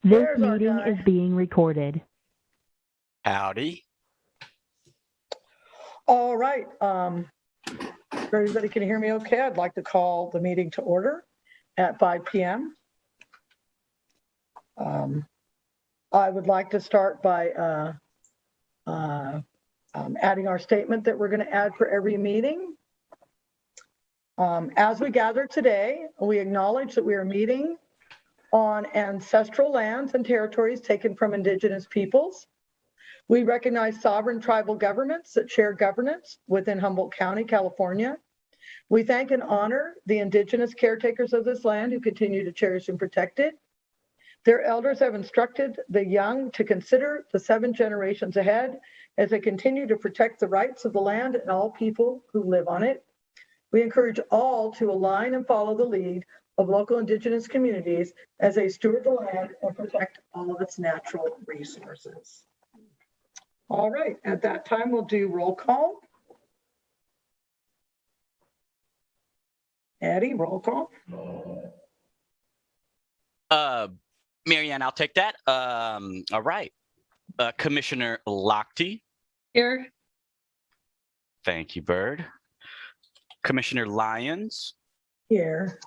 This There's our meeting guy. is being recorded. Howdy. All right. If everybody can hear me okay, I'd like to call the meeting to order at 5 p.m. I would like to start by adding our statement that we're going to add for every meeting. As we gather today, we acknowledge that we are meeting on ancestral lands and territories taken from Indigenous peoples. We recognize sovereign tribal governments that share governance within Humboldt County, California. We thank and honor the Indigenous caretakers of this land who continue to cherish and protect it. Their elders have instructed the young to consider the 7 generations ahead as they continue to protect the rights of the land and all people who live on it. We encourage all to align and follow the lead of local Indigenous communities as they steward the land and protect all of its natural resources. All right, at that time, we'll do roll call. Eddie, roll call. Marianne, I'll take that. All right. Commissioner Lochte. Here. Thank you, Bird. Commissioner Lyons. Here.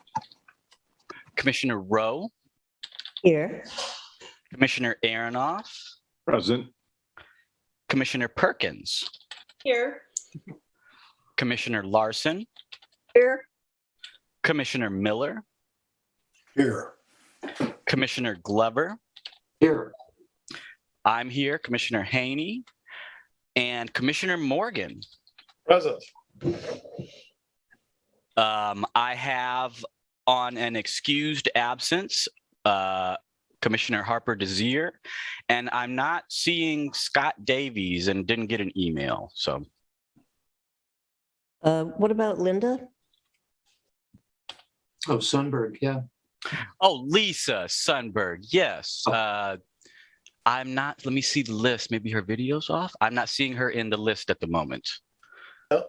Commissioner Rowe. Here. Commissioner Aronoff. Present. Commissioner Perkins. Here. Commissioner Larson. Here. Commissioner Miller. Here. Commissioner Glover. Here. I'm here, Commissioner Haney, and Commissioner Morgan. Present. I have on an excused absence, Commissioner Harper Desir, and I'm not seeing Scott Davies and didn't get an email. So, What about Linda? Oh, Sunberg, yeah. oh, Lisa Sundberg, yes. I'm not, let me see the list. Maybe her video's off. I'm not seeing her in the list at the moment. Oh.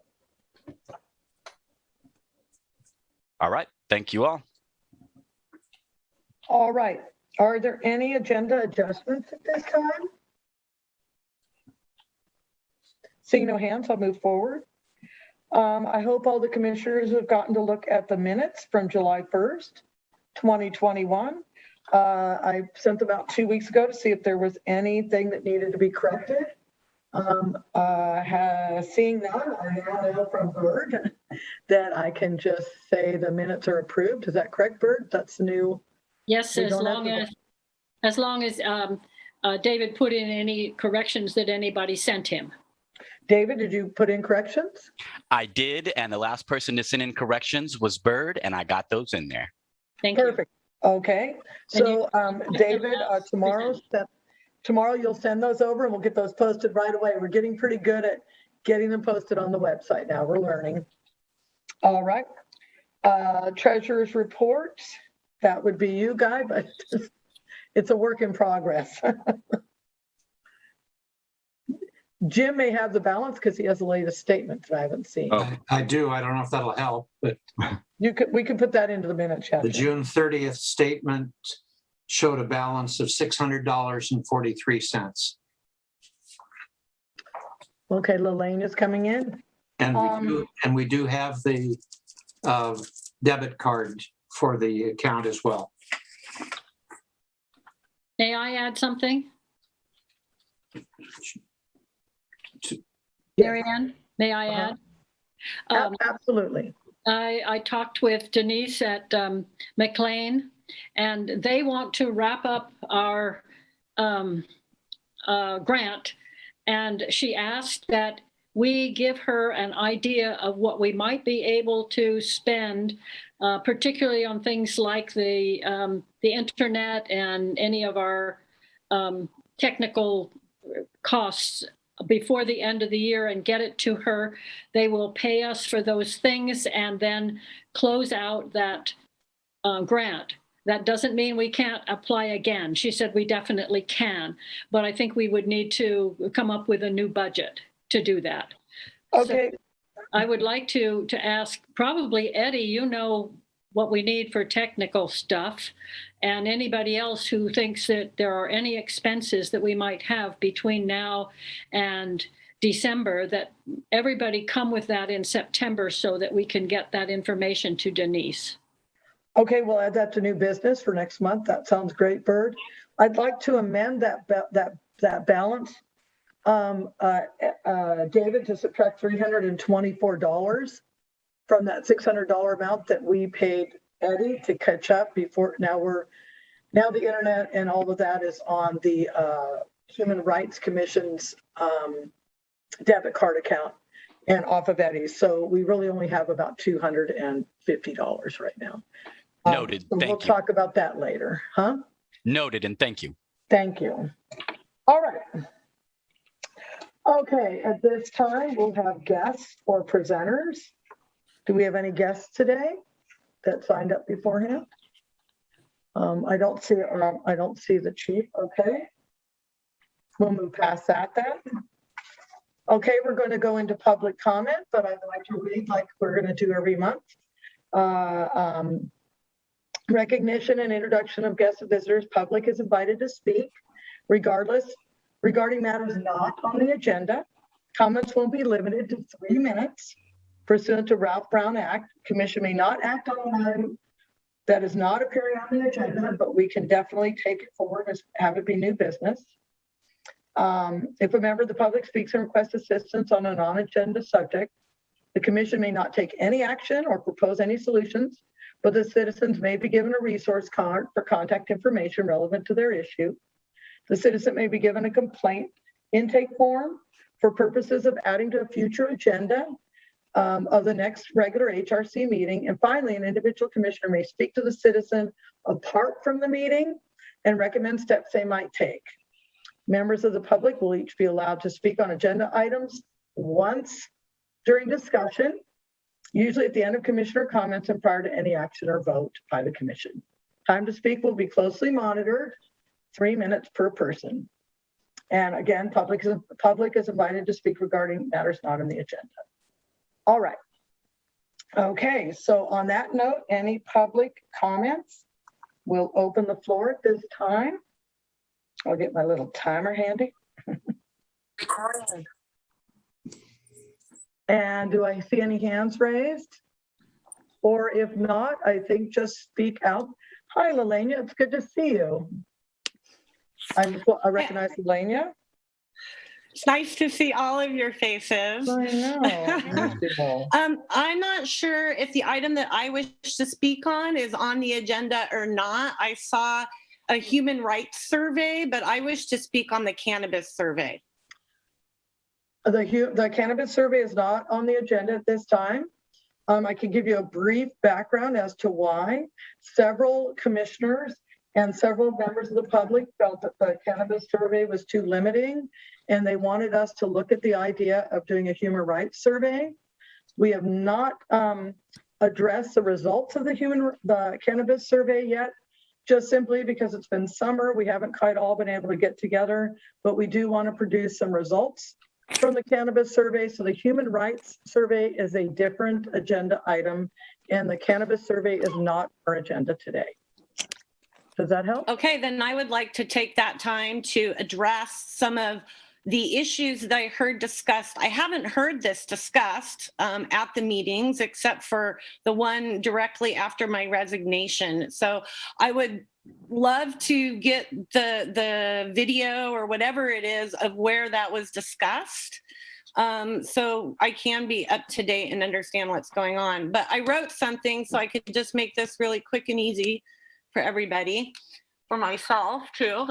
All right, thank you all. All right. Are there any agenda adjustments at this time? Seeing no hands, I'll move forward. I hope all the commissioners have gotten to look at the minutes from July 1st, 2021. I sent them out 2 weeks ago to see if there was anything that needed to be corrected. Seeing none, I now know from Bird that I can just say the minutes are approved. Is that correct, Bird? That's new. Yes, We as don't have long as David put in any corrections that anybody sent him. David, did you put in corrections? I did, and the last person to send in corrections was Bird, and I got those in there. Thank you. Perfect. Okay. So David, tomorrow you'll send those over and we'll get those posted right away. We're getting pretty good at getting them posted on the website now. We're learning. All right. Treasurer's report. That would be you, Guy, but it's a work in progress. Jim may have the balance because he has the latest statement that I haven't seen. Oh, I do. I don't know if that'll help, but We can put that into the minute, Chapter. the June 30th statement showed a balance of $600.43. Okay, Lelaine is coming in. And we do have the debit card for the account as well. May I add something? Marianne, may I add? Absolutely. I talked with Denise at McLean, and they want to wrap up our grant. And she asked that we give her an idea of what we might be able to spend, particularly on things like the internet and any of our technical costs before the end of the year, and get it to her. They will pay us for those things and then close out that grant. That doesn't mean we can't apply again. She said we definitely can, but I think we would need to come up with a new budget to do that. Okay. So I would like to ask, probably Eddie, you know what we need for technical stuff. And anybody else who thinks that there are any expenses that we might have between now and December, that everybody come with that in September so that we can get that information to Denise. Okay, we'll add that to new business for next month. That sounds great, Bird. I'd like to amend that balance, David, to subtract $324 from that $600 amount that we paid Eddie to catch up before. Now the internet and all of that is on the Human Rights Commission's debit card account and off of Eddie's. So we really only have about $250 right now. Noted. So Thank we'll you. talk about that later, huh? Noted, and thank you. Thank you. All right. Okay, at this time, we'll have guests or presenters. Do we have any guests today that signed up beforehand? I don't see the chief. Okay. We'll move past that then. Okay, we're going to go into public comment, but I'd like to read like we're going to do every month. Recognition and introduction of guests and visitors. Public is invited to speak regarding matters not on the agenda. Comments will be limited to 3 minutes pursuant to Ralph Brown Act. Commission may not act on an item that is not appearing on the agenda, but we can definitely take it forward and have it be new business. If a member of the public speaks and requests assistance on a non-agenda subject, the commission may not take any action or propose any solutions, but the citizens may be given a resource card for contact information relevant to their issue. The citizen may be given a complaint intake form for purposes of adding to a future agenda of the next regular HRC meeting. And finally, an individual commissioner may speak to the citizen apart from the meeting and recommend steps they might take. Members of the public will each be allowed to speak on agenda items once during discussion, usually at the end of commissioner comments and prior to any action or vote by the commission. Time to speak will be closely monitored, 3 minutes per person. And again, public is invited to speak regarding matters not on the agenda. All right. Okay, so on that note, any public comments? We'll open the floor at this time. I'll get my little timer handy. And do I see any hands raised? Or if not, I think just speak out. Hi, Lelania, it's good to see you. I recognize Lelania. It's nice to see all of your faces. I know. I'm not sure if the item that I wish to speak on is on the agenda or not. I saw a human rights survey, but I wish to speak on the cannabis survey. The cannabis survey is not on the agenda at this time. I can give you a brief background as to why. Several commissioners and several members of the public felt that the cannabis survey was too limiting, and they wanted us to look at the idea of doing a human rights survey. We have not addressed the results of the cannabis survey yet, just simply because it's been summer. We haven't quite all been able to get together, but we do want to produce some results from the cannabis survey. So the human rights survey is a different agenda item, and the cannabis survey is not our agenda today. Does that help? Okay, then I would like to take that time to address some of the issues that I heard discussed. I haven't heard this discussed at the meetings, except for the one directly after my resignation. So I would love to get the video or whatever it is of where that was discussed, so I can be up to date and understand what's going on. But I wrote something so I could just make this really quick and easy for everybody, for myself too.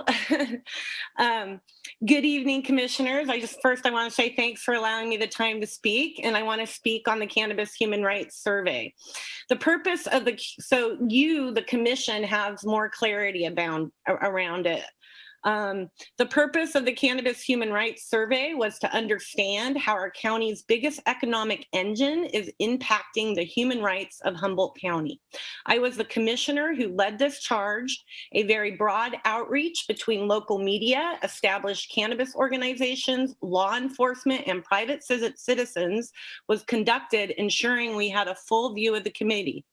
Good evening, commissioners. I want to say thanks for allowing me the time to speak, and I want to speak on the Cannabis Human Rights Survey. The purpose of the commission has more clarity around it. The purpose of the Cannabis Human Rights Survey was to understand how our county's biggest economic engine is impacting the human rights of Humboldt County. I was the commissioner who led this charge. A very broad outreach between local media, established cannabis organizations, law enforcement, and private citizens was conducted, ensuring we had a full view of the committee.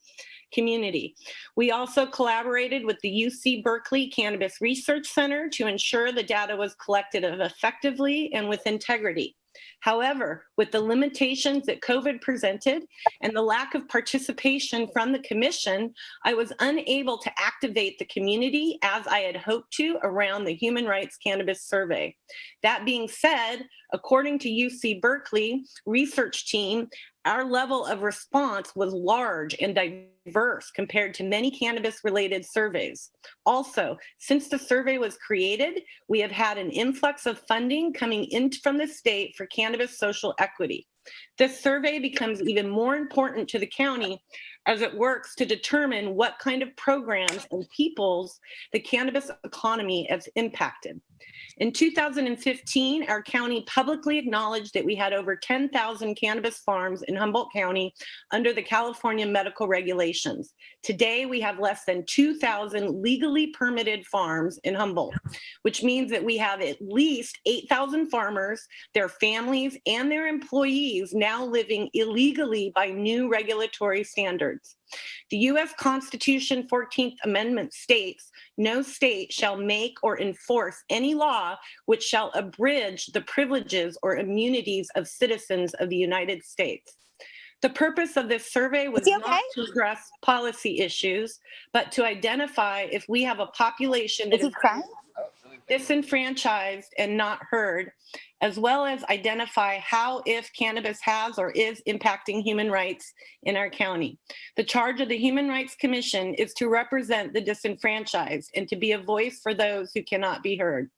community. We also collaborated with the UC Berkeley Cannabis Research Center to ensure the data was collected effectively and with integrity. However, with the limitations that COVID presented and the lack of participation from the commission, I was unable to activate the community as I had hoped to around the Human Rights Cannabis Survey. That being said, according to UC Berkeley research team, our level of response was large and diverse compared to many cannabis-related surveys. Also, since the survey was created, we have had an influx of funding coming in from the state for cannabis social equity. This survey becomes even more important to the county as it works to determine what kind of programs and peoples the cannabis economy has impacted. In 2015, our county publicly acknowledged that we had over 10,000 cannabis farms in Humboldt County under the California medical regulations. Today, we have less than 2,000 legally permitted farms in Humboldt, which means that we have at least 8,000 farmers, their families, and their employees now living illegally by new regulatory standards. The U.S. Constitution 14th Amendment states, "No state shall make or enforce any law which shall abridge the privileges or immunities of citizens of the United States." The purpose of this survey was not to address policy issues, but to identify if we have a population that is disenfranchised and not heard, as well as identify how, if cannabis has or is impacting human rights in our county. The charge of the Human Rights Commission is to represent the disenfranchised and to be a voice for those who cannot be heard.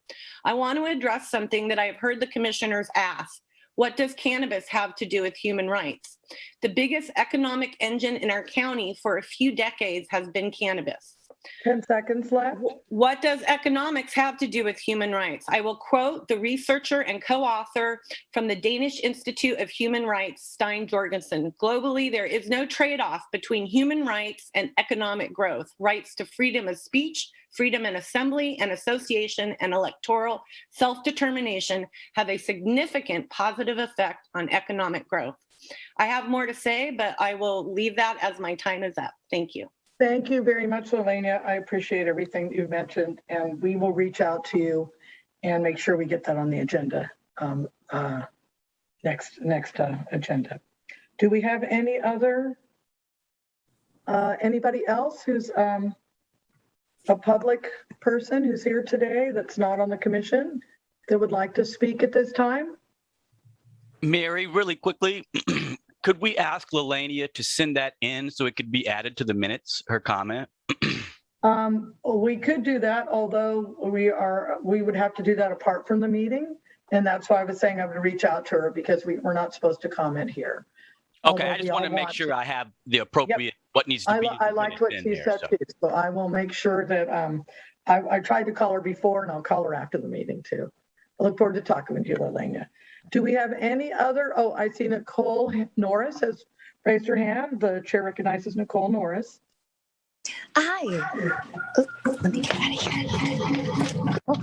I want to address something that I've heard the commissioners ask. What does cannabis have to do with human rights? The biggest economic engine in our county for a few decades has been cannabis. 10 seconds left. What does economics have to do with human rights? I will quote the researcher and co-author from the Danish Institute of Human Rights, Stein Jorgensen. Globally, there is no trade-off between human rights and economic growth. Rights to freedom of speech, freedom in assembly and association, and electoral self-determination have a significant positive effect on economic growth. I have more to say, but I will leave that as my time is up. Thank you. Thank you very much, Lelania. I appreciate everything you've mentioned, and we will reach out to you and make sure we get that on the agenda, next agenda. Do we have any other, anybody else who's a public person who's here today that's not on the commission that would like to speak at this time? Mary, really quickly, could we ask Lelania to send that in so it could be added to the minutes, her comment? We could do that, although we would have to do that apart from the meeting. And that's why I was saying I would reach out to her because we're not supposed to comment here. Okay, Although I just want to make sure I have the appropriate, what needs to be. I liked what she said too, so I will make sure that I tried to call her before and I'll call her after the meeting too. I look forward to talking with you, Lelania. Do we have any other? Oh, I see Nicole Norris has raised her hand. The chair recognizes Nicole Norris. Hi. Oh, let me get out of here. Oh,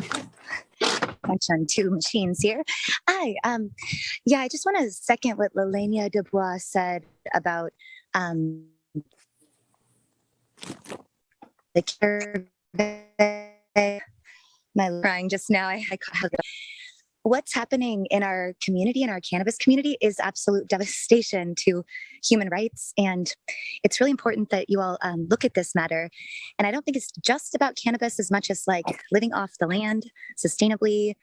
punch on two machines here. Hi. Yeah, I just want to second what Lelania Dubois said about the survey. My crying just now. What's happening in our community, in our cannabis community, is absolute devastation to human rights. And it's really important that you all look at this matter. And I don't think it's just about cannabis as much as like living off the land sustainably.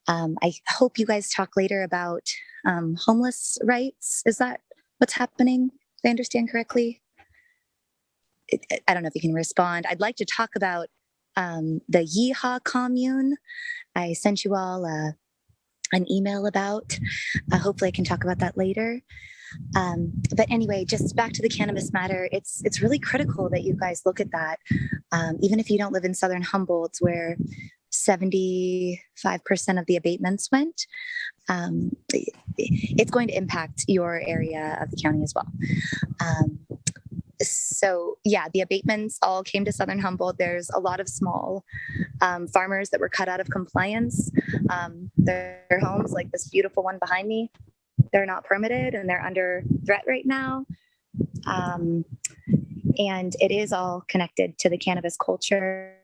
I hope you guys talk later about homeless rights. Is that what's happening? If I understand correctly? I don't know if you can respond. I'd like to talk about the Yeehaw commune. I sent you all an email about. Hopefully I can talk about that later. But anyway, just back to the cannabis matter, it's really critical that you guys look at that. Even if you don't live in Southern Humboldt, where 75% of the abatements went, it's going to impact your area of the county as well. So yeah, the abatements all came to Southern Humboldt. There's a lot of small farmers that were cut out of compliance. Their homes, like this beautiful one behind me, they're not permitted and they're under threat right now. And it is all connected to the cannabis culture.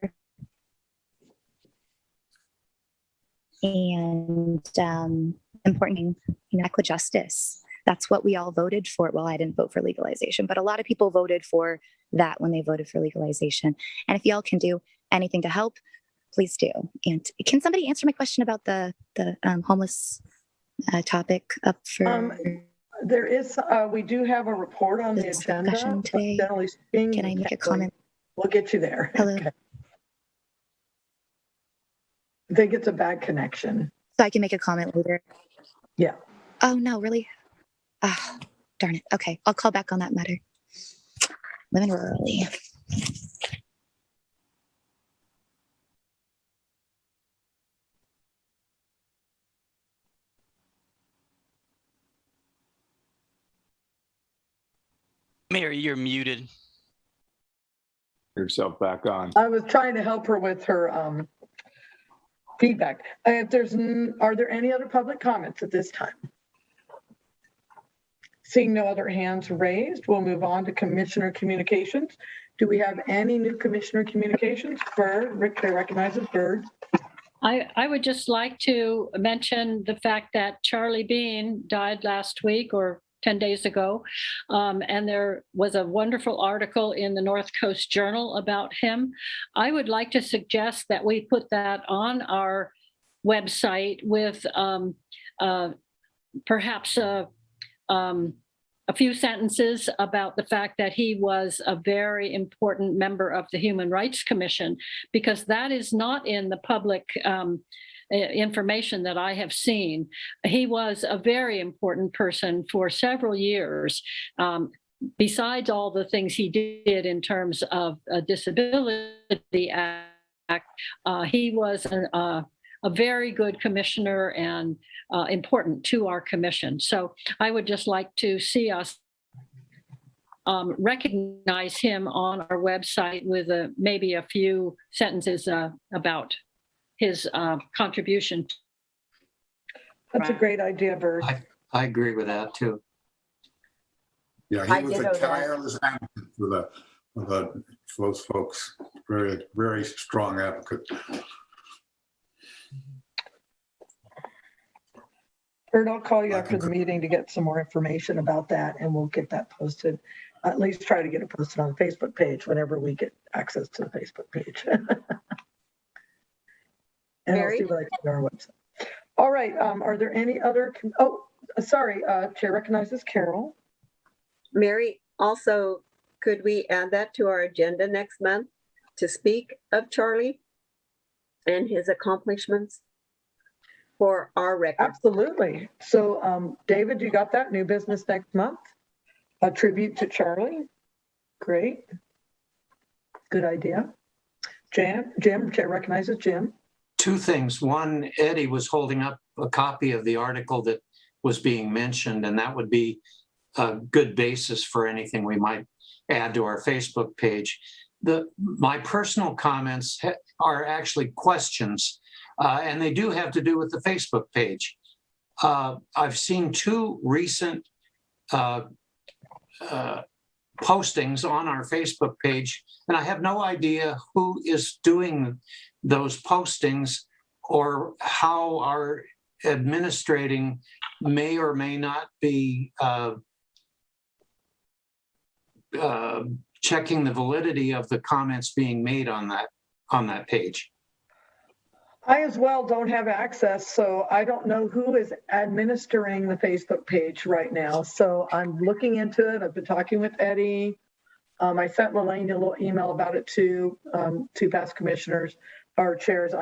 And important, equitable justice. That's what we all voted for. Well, I didn't vote for legalization, but a lot of people voted for that when they voted for legalization. And if y'all can do anything to help, please do. And can somebody answer my question about the homeless topic up for There is, we do have a report on the agenda. discussion today? Generally speaking, Can I make a comment? We'll get you there. Hello. Okay. I think it's a bad connection. So I can make a comment later. Yeah. Oh no, really? Ah, darn it. Okay, I'll call back on that matter. Living rurally. Mary, you're muted. Yourself back on. I was trying to help her with her feedback. If there's, are there any other public comments at this time? Seeing no other hands raised, we'll move on to commissioner communications. Do we have any new commissioner communications? Bird, Rick recognizes Bird. I would just like to mention the fact that Charlie Bean died last week or 10 days ago. And there was a wonderful article in the North Coast Journal about him. I would like to suggest that we put that on our website with perhaps a few sentences about the fact that he was a very important member of the Human Rights Commission, because that is not in the public information that I have seen. He was a very important person for several years. Besides all the things he did in terms of a Disability Act, he was a very good commissioner and important to our commission. So I would just like to see us recognize him on our website with maybe a few sentences about his contribution. That's a great idea, Bird. I agree with that too. Yeah, he was a tireless advocate for those folks. Very, very strong advocate. Bird, I'll call you after the meeting to get some more information about that, and we'll get that posted. At least try to get it posted on the Facebook page whenever we get access to the Facebook page. And I'll see what I can do on our website. All right, are there any other, sorry, Chair recognizes Carol. Mary, also, could we add that to our agenda next month to speak of Charlie and his accomplishments for our record? Absolutely. So, David, you got that? New business next month? A tribute to Charlie? Great. Good idea. Jim, Chair recognizes Jim. Two things. One, Eddie was holding up a copy of the article that was being mentioned, and that would be a good basis for anything we might add to our Facebook page. My personal comments are actually questions, and they do have to do with the Facebook page. I've seen two recent postings on our Facebook page, and I have no idea who is doing those postings or how our administrating may or may not be checking the validity of the comments being made on that page. I as well don't have access, so I don't know who is administering the Facebook page right now. So I'm looking into it. I've been talking with Eddie. I sent Lelaine a little email about it to two past commissioners, or chairs.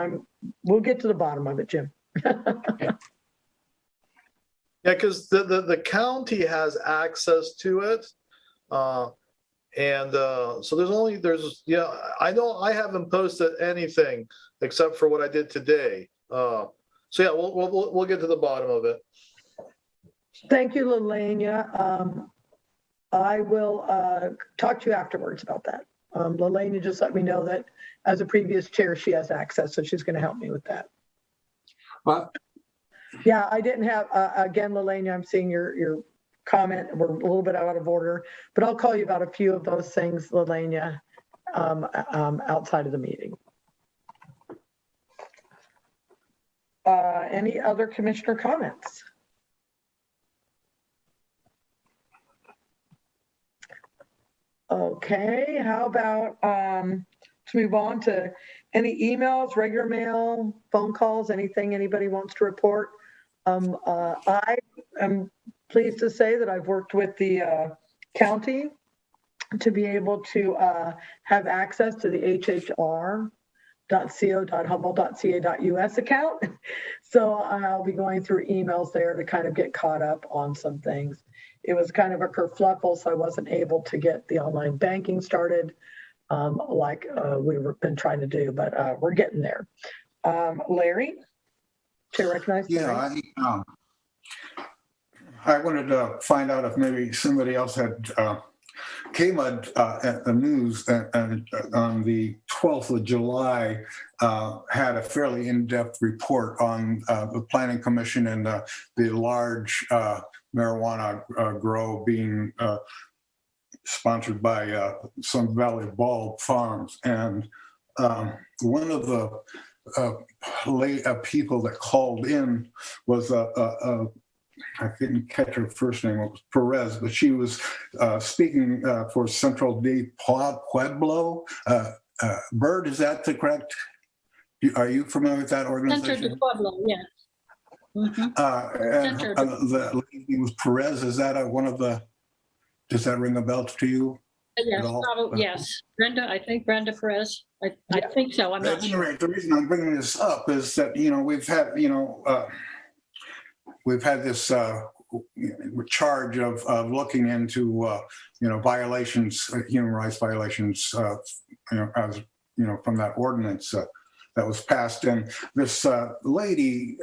We'll get to the bottom of it, Jim. Yeah, because the county has access to it. So I haven't posted anything except for what I did today. So yeah, we'll get to the bottom of it. Thank you, Lelania. I will talk to you afterwards about that. Lelania just let me know that as a previous chair, she has access, so she's going to help me with that. Well, yeah, I didn't have, again, Lelania, I'm seeing your comment. We're a little bit out of order, but I'll call you about a few of those things, Lelania, outside of the meeting. Any other commissioner comments? Okay, how about let's move on to any emails, regular mail, phone calls, anything anybody wants to report. I am pleased to say that I've worked with the county to be able to have access to the hhr.co.humboldt.ca.us account. So I'll be going through emails there to kind of get caught up on some things. It was kind of a kerfluffle, so I wasn't able to get the online banking started like we've been trying to do, but we're getting there. Larry, Chair recognized. Yeah, I wanted to find out if maybe somebody else had came at the news on the 12th of July, had a fairly in-depth report on the Planning Commission and the large marijuana grow being sponsored by Sun Valley Bulb Farms. And one of the people that called in was I couldn't catch her first name, it was Perez, but she was speaking for Central de Pueblo. Bird, is that the correct? Are you familiar with that organization? Centro de Pueblo, yes. Mm-hmm. The lady was Perez. Is that one of the? Does that ring a bell to you? Yes, probably, yes. Brenda, I think Brenda Perez. I think so. I'm not sure. The reason I'm bringing this up is that we've had this charge of looking into violations, human rights violations, as from that ordinance that was passed. And this lady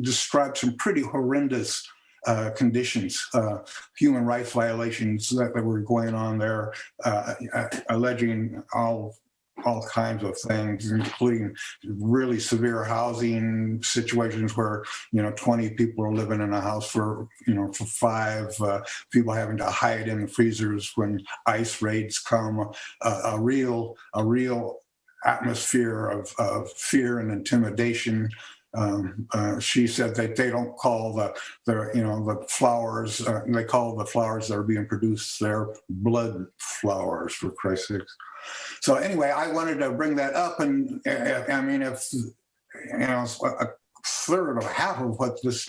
described some pretty horrendous conditions, human rights violations that were going on there, alleging all kinds of things, including really severe housing situations where 20 people are living in a house for 5, people having to hide in the freezers when ice raids come, a real atmosphere of fear and intimidation. She said that they don't call the flowers, they call the flowers that are being produced there blood flowers, for Christ's sakes. So anyway, I wanted to bring that up, and I mean, if a third or half of what this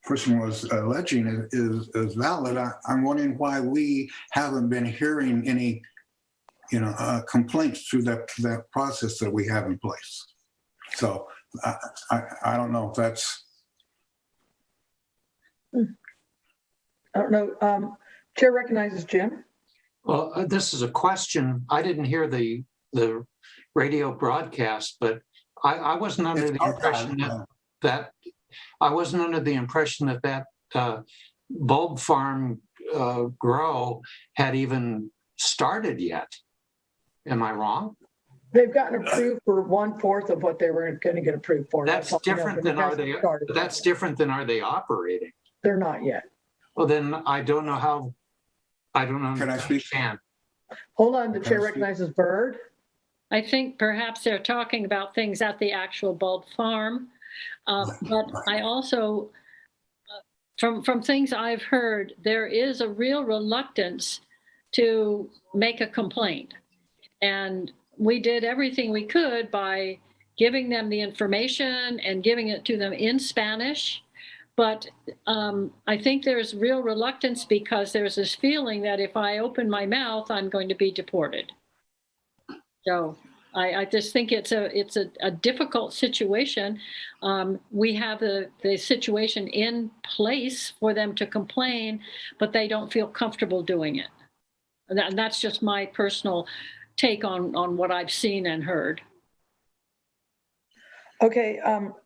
person was alleging is valid, I'm wondering why we haven't been hearing any complaints through that process that we have in place. So I don't know if that's. I don't know. Chair recognizes Jim. Well, this is a question. I didn't hear the radio broadcast, but I wasn't under the impression that bulb farm grow had even started yet. Am I wrong? They've gotten approved for 1/4 of what they were going to get approved for. That's different than are they? That's different than are they operating? They're not yet. Well, then I don't know how. I don't know. Can I speak? Hold on. The chair recognizes Bird. I think perhaps they're talking about things at the actual bulb farm, but I also, from things I've heard, there is a real reluctance to make a complaint, and we did everything we could by giving them the information and giving it to them in Spanish. But I think there's real reluctance because there's this feeling that if I open my mouth, I'm going to be deported. So I just think it's a difficult situation. We have the situation in place for them to complain, but they don't feel comfortable doing it. And that's just my personal take on what I've seen and heard. Okay,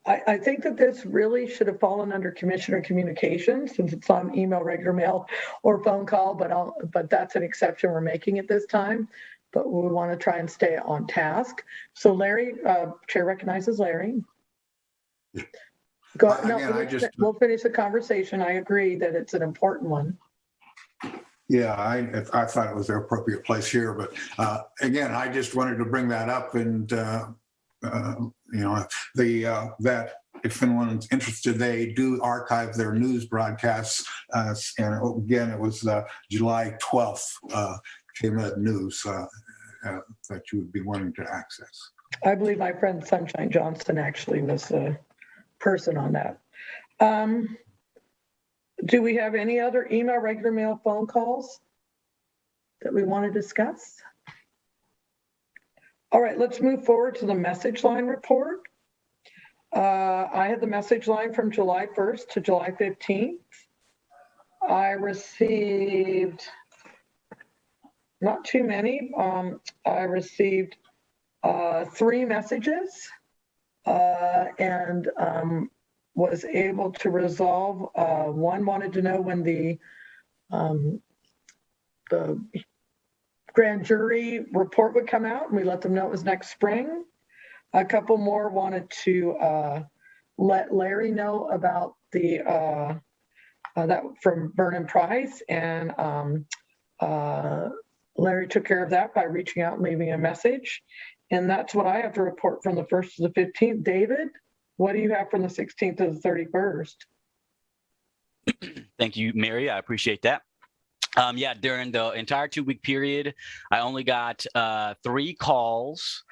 I think that this really should have fallen under Commissioner Communications since it's on email, regular mail, or phone call, but that's an exception we're making at this time. But we want to try and stay on task. So Larry, Chair recognizes Larry. Go, Again, no, we'll finish the conversation. I agree that it's an important one. Yeah, I thought it was the appropriate place here, but again, I just wanted to bring that up and, that if anyone's interested, they do archive their news broadcasts. And again, it was July 12th, KMED News that you would be wanting to access. I believe my friend Sunshine Johnson actually was a person on that. Do we have any other email, regular mail, phone calls that we want to discuss? All right, let's move forward to the message line report. I had the message line from July 1st to July 15th. I received not too many. I received 3 messages and was able to resolve. One wanted to know when the grand jury report would come out, and we let them know it was next spring. A couple more wanted to let Larry know about the that from Vernon Price, and Larry took care of that by reaching out and leaving a message. And that's what I have to report from the 1st to the 15th. David, what do you have from the 16th to the 31st? Thank you, Mary. I appreciate that. Yeah, during the entire 2-week period, I only got 3 calls.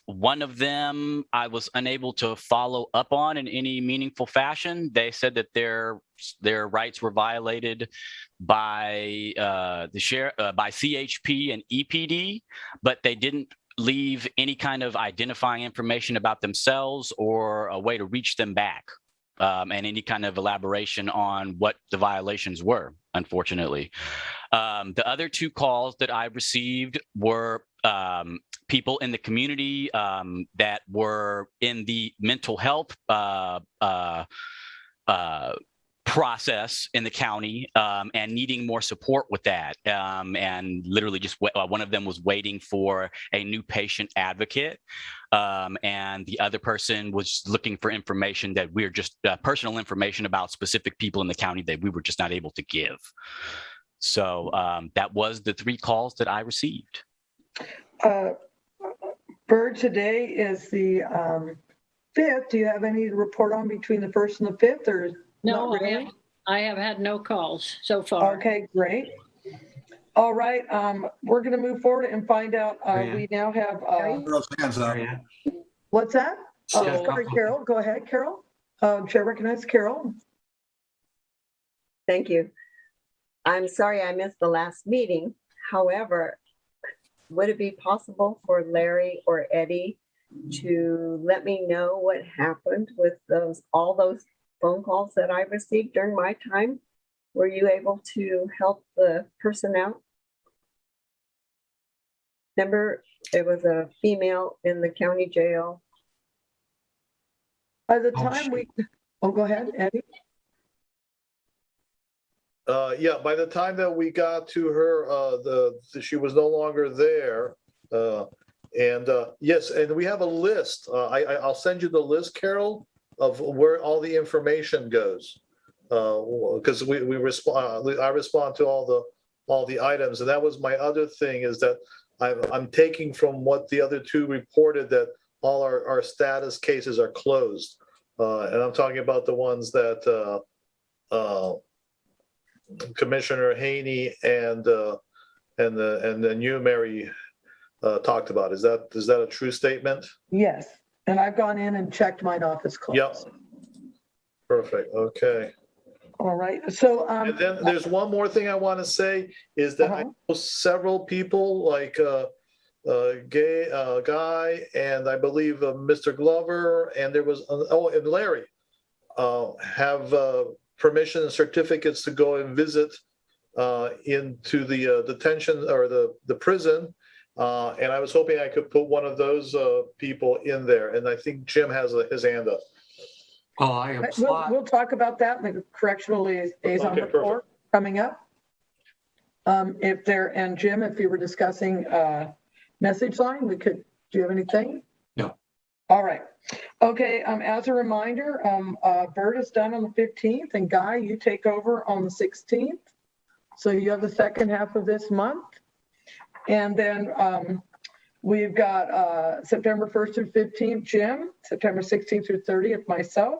One of them I was unable to follow up on in any meaningful fashion. They said that their rights were violated by by CHP and EPD, but they didn't leave any kind of identifying information about themselves or a way to reach them back, and any kind of elaboration on what the violations were, unfortunately. The other 2 calls that I received were people in the community that were in the mental health process in the county and needing more support with that. And literally just one of them was waiting for a new patient advocate. And the other person was looking for information that we're just personal information about specific people in the county that we were just not able to give. So that was the 3 calls that I received. Bird, today is the 5th. Do you have any to report on between the 1st and the 5th, or No, not really? I have had no calls so far. Okay, great. All right, we're going to move forward and find out. We now have. Hands up. What's that? Yeah, Oh, sorry, Carol. Go ahead, Carol. Chair recognizes Carol. Thank you. I'm sorry I missed the last meeting. However, would it be possible for Larry or Eddie to let me know what happened with all those phone calls that I received during my time? Were you able to help the person out? Remember, there was a female in the county jail. By the time go ahead, Eddie. Yeah, by the time that we got to her, she was no longer there. Yes, and we have a list. I'll send you the list, Carol, of where all the information goes. Because I respond to all the items, and that was my other thing, is that I'm taking from what the other 2 reported that all our status cases are closed, and I'm talking about the ones that Commissioner Haney and then you, Mary, talked about. Is that a true statement? Yes, and I've gone in and checked mine off as closed. Yep. Perfect. Okay. All right. So and then there's one more thing I want to say is that I know several people like Guy and I believe Mr. Glover, and there was and Larry have permission and certificates to go and visit into the detention or the prison. And I was hoping I could put one of those people in there. And I think Jim has his hand up. We'll talk about that in the correctional liaison report coming up. And Jim, if you were discussing message line, do you have anything? No. All right. Okay, as a reminder, Bert is done on the 15th, and Guy, you take over on the 16th. So you have the second half of this month. And then we've got September 1st through 15th, Jim, September 16th through 30th, myself,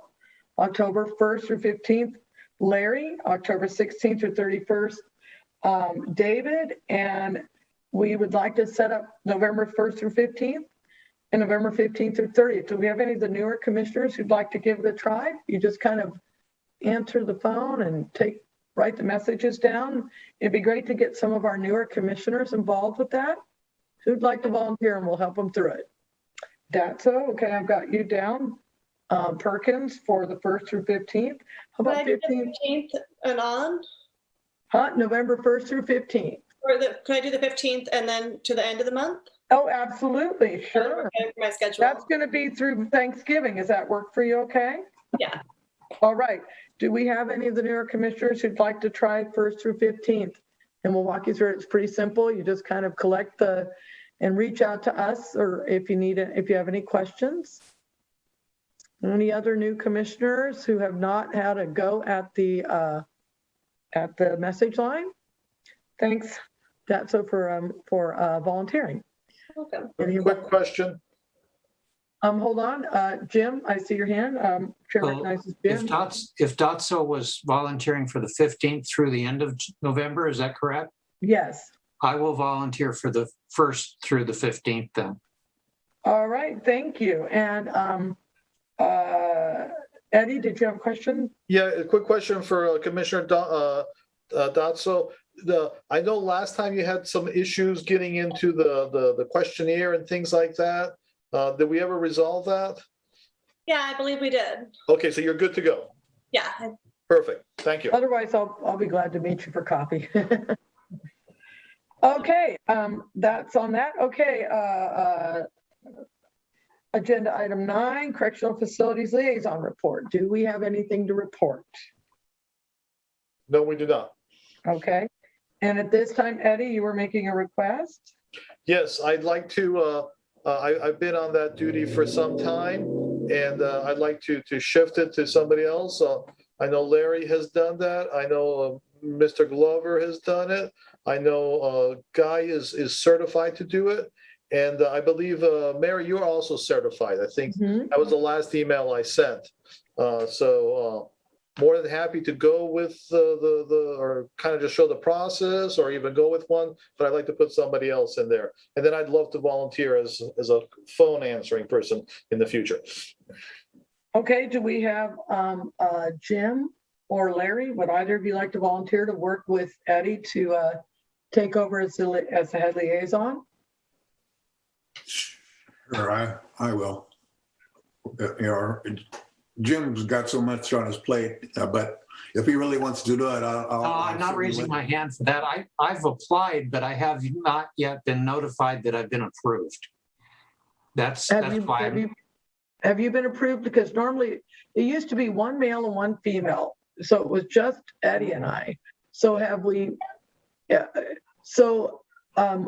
October 1st through 15th, Larry, October 16th through 31st, David, and we would like to set up November 1st through 15th and November 15th through 30th. Do we have any of the newer commissioners who'd like to give it a try? You just kind of answer the phone and write the messages down. It'd be great to get some of our newer commissioners involved with that. Who'd like to volunteer, and we'll help them through it? Datso, okay, I've got you down. Perkins for the 1st through 15th. How about 15th and on? November 1st through 15th. Or can I do the 15th and then to the end of the month? Oh, absolutely, sure. Okay, my schedule. That's going to be through Thanksgiving. Does that work for you okay? Yeah. All right. Do we have any of the newer commissioners who'd like to try 1st through 15th? And we'll walk you through it. It's pretty simple. You just kind of collect and reach out to us, or if you have any questions. Any other new commissioners who have not had a go at the message line? Thanks, Datso, for volunteering. Welcome. Quick question. Hold on, Jim, I see your hand. Chair recognizes Jim. If Datso was volunteering for the 15th through the end of November, is that correct? Yes. I will volunteer for the 1st through the 15th then. All right, thank you. And Eddie, did you have a question? Yeah, a quick question for Commissioner Datso. I know last time you had some issues getting into the questionnaire and things like that. Did we ever resolve that? Yeah, I believe we did. Okay, so you're good to go. Yeah. Perfect. Thank you. Otherwise, I'll be glad to meet you for coffee. Okay, that's on that. Okay, agenda item 9, Correctional Facilities Liaison Report. Do we have anything to report? No, we do not. Okay, and at this time, Eddie, you were making a request? Yes, I'd like to, I've been on that duty for some time, and I'd like to shift it to somebody else. I know Larry has done that. I know Mr. Glover has done it. I know Guy is certified to do it. And I believe, Mary, you're also certified. I think that was the last email I sent. So more than happy to go with or kind of just show the process, or even go with one, but I'd like to put somebody else in there. And then I'd love to volunteer as a phone answering person in the future. Okay, do we have Jim or Larry? Would either of you like to volunteer to work with Eddie to take over as the head liaison? Sure, I will. Jim's got so much on his plate, but if he really wants to do it, I'm not raising my hand for that. I've applied, but I have not yet been notified that I've been approved. That's why. Have you been approved? Because normally it used to be one male and one female. So it was just Eddie and I. So have we, yeah. So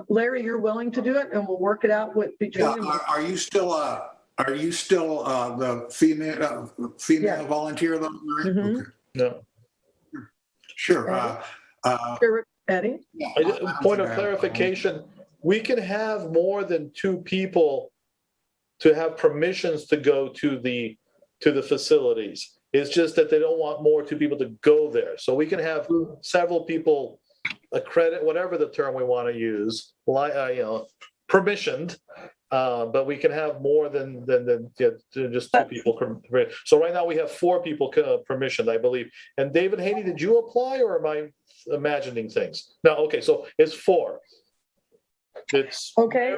Larry, you're willing to do it, and we'll work it out between them. Are you still the female volunteer though? Mm-hmm. Okay. No. Sure. Sure, Eddie? Point of clarification, we can have more than 2 people to have permissions to go to the facilities. It's just that they don't want more 2 people to go there. So we can have several people accredit, whatever the term we want to use, permissioned, but we can have more than just 2 people. So right now we have 4 people permissioned, I believe. And David Haney, did you apply, or am I imagining things? No, okay, so it's 4. It's okay.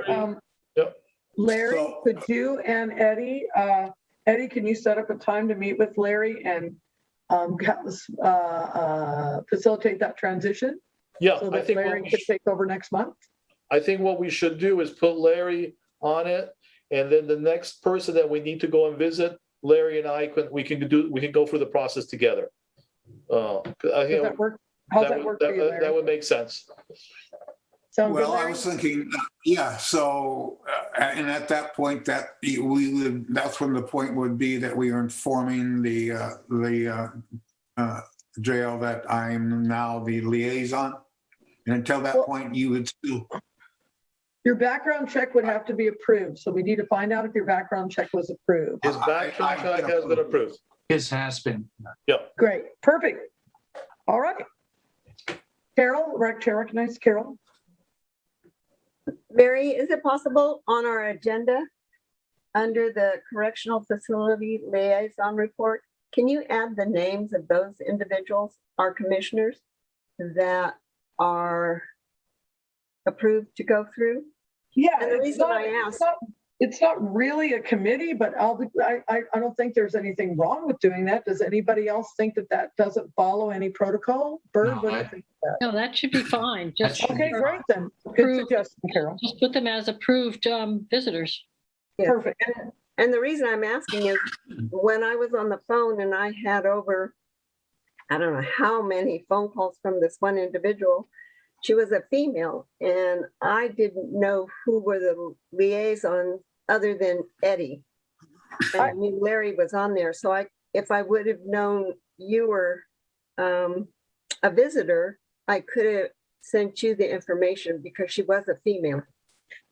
Yep. Larry, could you and Eddie, can you set up a time to meet with Larry and facilitate that transition? Yeah, so I that think Larry could take over next month. I think what we should do is put Larry on it, and then the next person that we need to go and visit, Larry and I we can go through the process together. Does that work? How's that work for you, Larry? That would make sense. Sound well, good, I was thinking, yeah. So And at that point, that's when the point would be that we are informing the jail that I'm now the liaison. And until that point, you would still. Your background check would have to be approved. So we need to find out if your background check was approved. His background check has been approved. His has been. Yep. Great, perfect. All right. Carol, recognize Carol. Mary, is it possible on our agenda, under the Correctional Facility Liaison Report, can you add the names of those individuals, our commissioners, that are approved to go through? Yeah, And the reason I asked, it's not really a committee, but I don't think there's anything wrong with doing that. Does anybody else think that that doesn't follow any protocol? Bird, No, what do you think of that? No, that should be fine. Just, Okay, great then. Good suggestion, Carol. just put them as approved visitors. Yeah. Perfect. and the reason I'm asking is when I was on the phone and I had over, I don't know how many phone calls from this one individual, she was a female, and I didn't know who were the liaisons other than Eddie. And I knew Larry was on there. So if I would have known you were a visitor, I could have sent you the information because she was a female.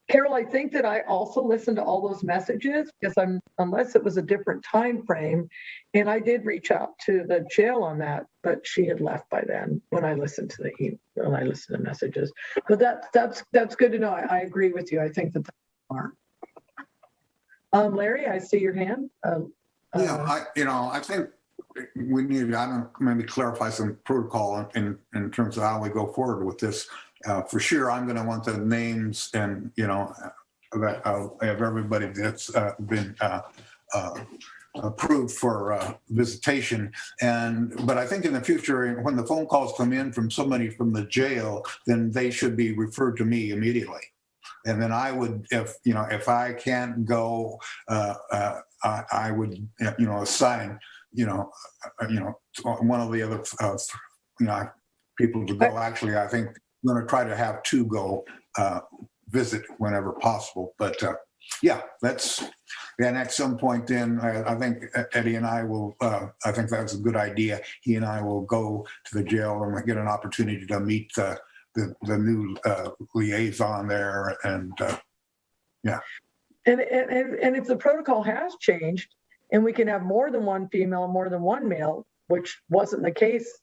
Carol, I think that I also listened to all those messages because unless it was a different time frame, and I did reach out to the jail on that, but she had left by then when I listened to the messages. But that's good to know. I agree with you. I think that's smart. Larry, I see your hand. Yeah, I think we need, maybe clarify some protocol in terms of how we go forward with this. For sure, I'm going to want the names and, that of everybody that's been approved for visitation. But I think in the future, when the phone calls come in from somebody from the jail, then they should be referred to me immediately. And then I would, if I can't go, I would, assign, one of the other, people to go. Actually, I think I'm going to try to have two go visit whenever possible. But and at some point then, I think Eddie and I will, I think that's a good idea. He and I will go to the jail and get an opportunity to meet the new liaison there. And if the protocol has changed and we can have more than one female and more than one male, which wasn't the case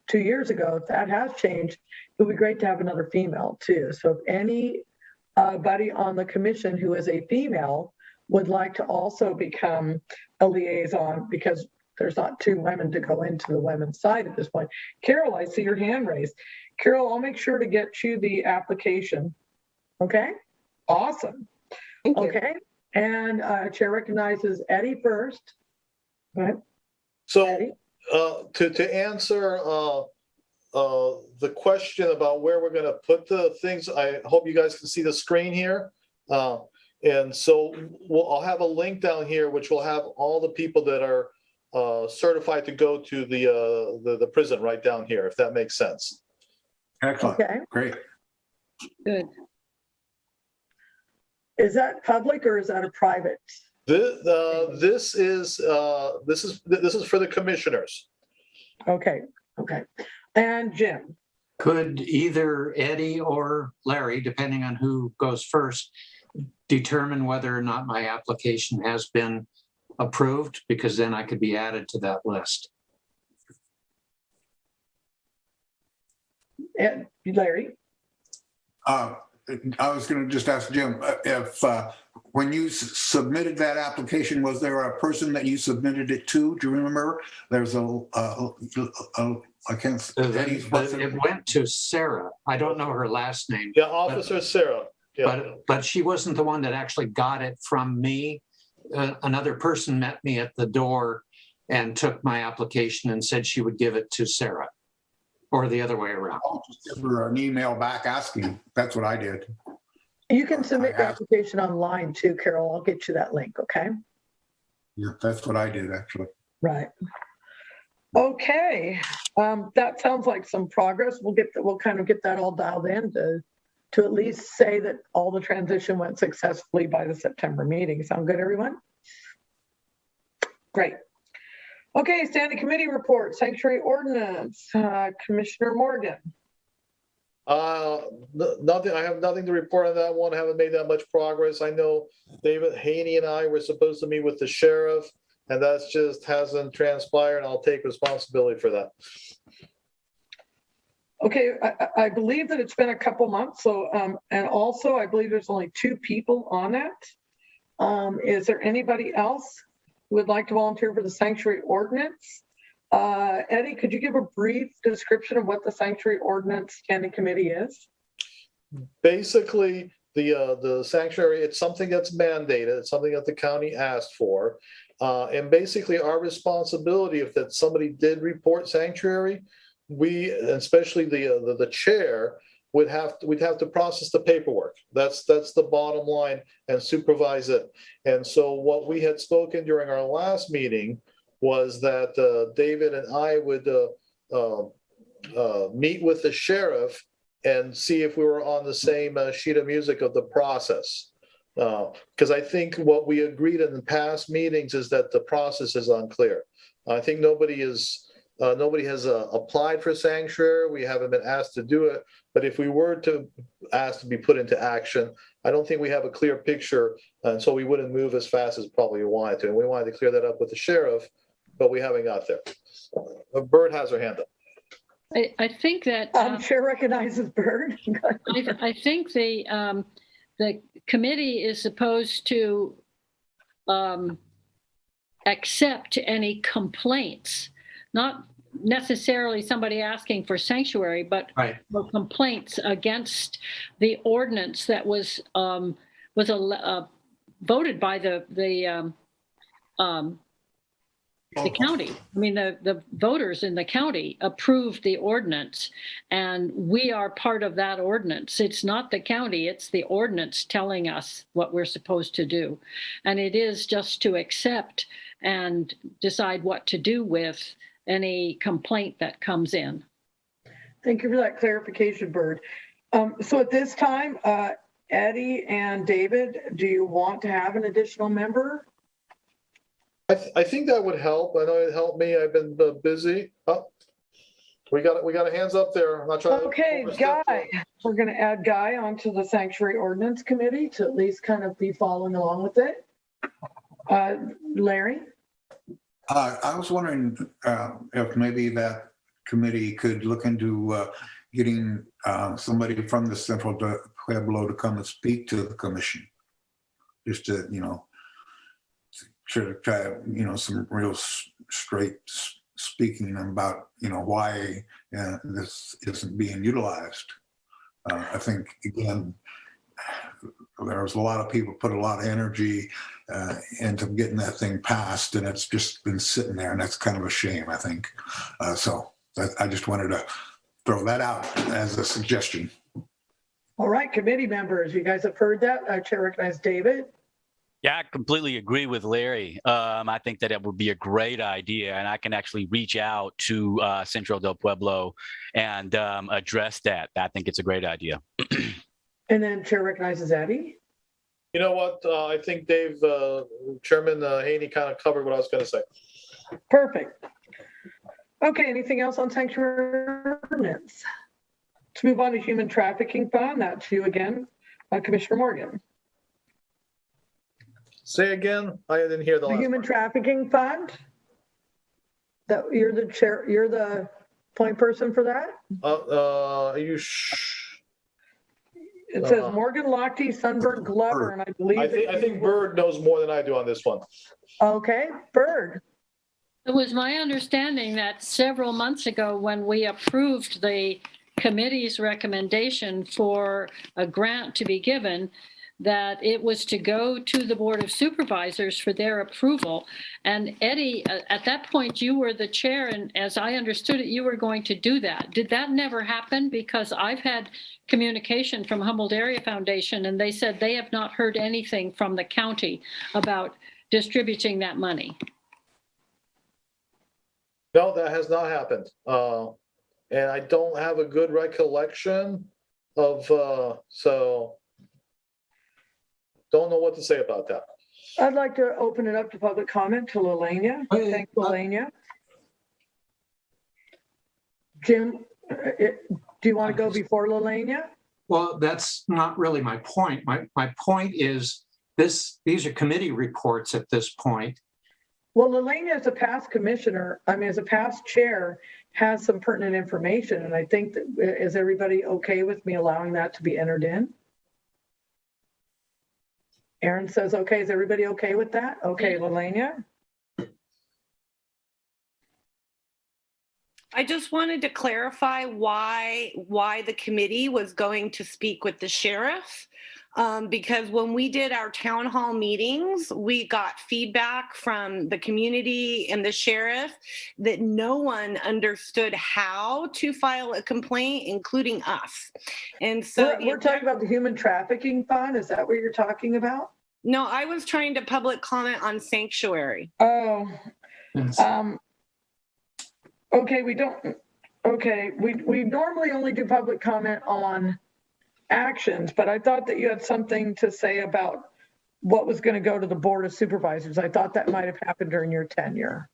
2 years ago, if that has changed, it would be great to have another female too. So if anybody on the commission who is a female would like to also become a liaison, because there's not two women to go into the women's side at this point. Carol, I see your hand raised. Carol, I'll make sure to get you the application. Okay, awesome. Thank you. Okay, and Chair recognizes Eddie first. Go ahead. So Eddie? to answer the question about where we're going to put the things, I hope you guys can see the screen here. And so I'll have a link down here, which will have all the people that are certified to go to the prison right down here, if that makes sense. excellent, Okay. great. Good. Is that public or is that a private? This is for the commissioners. Okay, okay. And Jim? Could either Eddie or Larry, depending on who goes first, determine whether or not my application has been approved? Because then I could be added to that list. And Larry? I was going to just ask Jim, if when you submitted that application, was there a person that you submitted it to? Do you remember? There's I can't. It went to Sarah. I don't know her last name. Yeah, Officer Sarah. Yeah. But she wasn't the one that actually got it from me. Another person met me at the door and took my application and said she would give it to Sarah, or the other way around. I'll just give her an email back asking. That's what I did. You can submit your application online too, Carol. I'll get you that link, okay? Yeah, that's what I did actually. Right. Okay, that sounds like some progress. We'll kind of get that all dialed in to to at least say that all the transition went successfully by the September meeting. Sound good, everyone? Great. Okay, standing committee report, sanctuary ordinance, Commissioner Morgan. Nothing. I have nothing to report on that one. I haven't made that much progress. I know David Haney and I were supposed to meet with the sheriff, and that's just hasn't transpired. And I'll take responsibility for that. Okay, I believe that it's been a couple months. So, and also I believe there's only 2 people on it. Is there anybody else who would like to volunteer for the sanctuary ordinance? Eddie, could you give a brief description of what the sanctuary ordinance standing committee is? Basically, the sanctuary, it's something that's mandated. It's something that the county asked for. And basically our responsibility, if that somebody did report sanctuary, we, especially the chair, we'd have to process the paperwork. That's the bottom line, and supervise it. And so what we had spoken during our last meeting was that David and I would meet with the sheriff and see if we were on the same sheet of music of the process. Because I think what we agreed in the past meetings is that the process is unclear. I think nobody has applied for sanctuary. We haven't been asked to do it. But if we were to ask to be put into action, I don't think we have a clear picture. And so we wouldn't move as fast as probably we wanted to. And we wanted to clear that up with the sheriff, but we haven't got there. Bird has her hand up. I think that Chair recognizes Bird. I think the committee is supposed to accept any complaints, not necessarily somebody asking for sanctuary, but Right. for complaints against the ordinance that was voted by the county. I mean, the voters in the county approved the ordinance, and we are part of that ordinance. It's not the county, it's the ordinance telling us what we're supposed to do. And it is just to accept and decide what to do with any complaint that comes in. Thank you for that clarification, Bird. So at this time, Eddie and David, do you want to have an additional member? I think that would help. I know it helped me. I've been busy. Oh, we got a hands up there. I'm not trying Okay, to Guy. We're going to add Guy onto the Sanctuary Ordinance Committee to at least kind of be following along with it. Larry? I was wondering if maybe that committee could look into getting somebody from the Central Pueblo to come and speak to the commission. Just to, sort of try, some real straight speaking about, why this isn't being utilized. I think, again, there was a lot of people put a lot of energy into getting that thing passed, and it's just been sitting there, and that's kind of a shame, I think. So I just wanted to throw that out as a suggestion. All right, committee members, you guys have heard that. Chair recognizes David. Yeah, I completely agree with Larry. I think that it would be a great idea, and I can actually reach out to Central del Pueblo and address that. I think it's a great idea. And then Chair recognizes Eddie. You know what? I think Chairman Haney kind of covered what I was going to say. Perfect. Okay, anything else on sanctuary ordinance? Let's move on to human trafficking fund. That's you again, Commissioner Morgan. Say again. I didn't hear the last human part. trafficking fund. That you're the chair. You're the point person for that. Are you? It says Morgan Lochte, Sunberg, Glover, and I believe. I think Bird knows more than I do on this one. Okay, Bird. It was my understanding that several months ago, when we approved the committee's recommendation for a grant to be given, that it was to go to the Board of Supervisors for their approval. And Eddie, at that point, you were the chair, and as I understood it, you were going to do that. Did that never happen? Because I've had communication from Humboldt Area Foundation, and they said they have not heard anything from the county about distributing that money. No, that has not happened. And I don't have a good recollection so don't know what to say about that. I'd like to open it up to public comment to Lelania. Thanks, Lelania. Jim, do you want to go before Lelania? Well, that's not really my point. My point is these are committee reports at this point. Well, Lelania as a past commissioner, as a past chair, has some pertinent information. And I think that, is everybody okay with me allowing that to be entered in? Aaron says, okay, is everybody okay with that? Okay, Lelania? I just wanted to clarify why the committee was going to speak with the sheriff. Because when we did our town hall meetings, we got feedback from the community and the sheriff that no one understood how to file a complaint, including us. And so we're talking about the human trafficking fund. Is that what you're talking about? No, I was trying to public comment on sanctuary. Oh, Yes. Okay, we normally only do public comment on actions, but I thought that you had something to say about what was going to go to the Board of Supervisors. I thought that might have happened during your tenure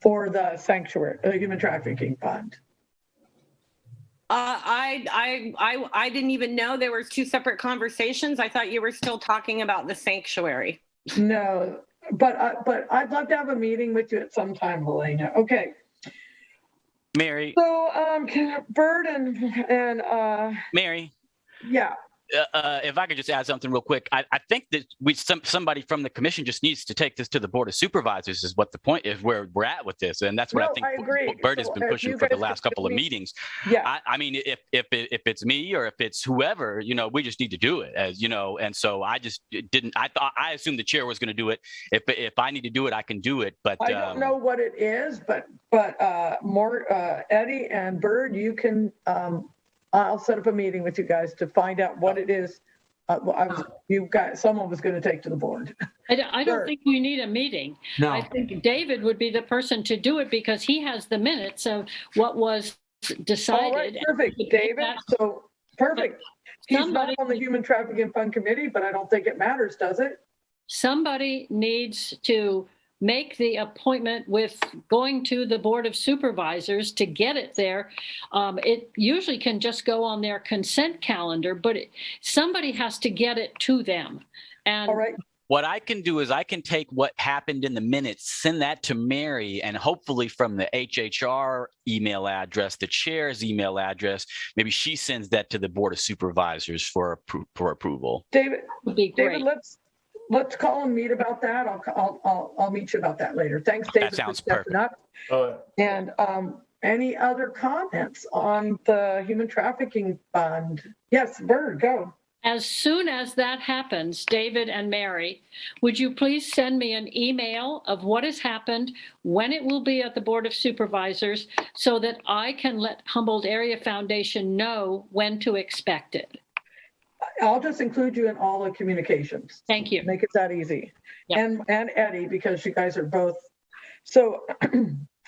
for the sanctuary, the human trafficking fund. I didn't even know there were two separate conversations. I thought you were still talking about the sanctuary. No, but I'd love to have a meeting with you at some time, Helena. Okay. Mary. So, Bird and Mary. Yeah. If I could just add something real quick, I think that somebody from the commission just needs to take this to the Board of Supervisors is what the point is, where we're at with this. And that's what I think Bert has been pushing for the last couple of meetings. Yeah. I mean, if it's me or if it's whoever, we just need to do it, as you know. And so I just didn't, I assumed the chair was going to do it. If I need to do it, I can do it. But I don't know what it is, but Eddie and Bird, you can, I'll set up a meeting with you guys to find out what it is. Someone was going to take to the board. I don't think we need a meeting. No. I think David would be the person to do it because he has the minutes of what was decided. All right, perfect, David. So perfect. He's not on the Human Trafficking Fund Committee, but I don't think it matters, does it? Somebody needs to make the appointment with going to the Board of Supervisors to get it there. It usually can just go on their consent calendar, but somebody has to get it to them. And all right. What I can do is I can take what happened in the minutes, send that to Mary, and hopefully from the HHR email address, the chair's email address, maybe she sends that to the Board of Supervisors for approval. David, would be great. David, let's call and meet about that. I'll meet you about that later. Thanks, David. That sounds for stepping perfect. up. All right. And any other comments on the Human Trafficking Fund? Yes, Bird, go. As soon as that happens, David and Mary, would you please send me an email of what has happened, when it will be at the Board of Supervisors, so that I can let Humboldt Area Foundation know when to expect it? I'll just include you in all the communications. Thank you. Make it that easy. Yeah. And Eddie, because you guys are both. So,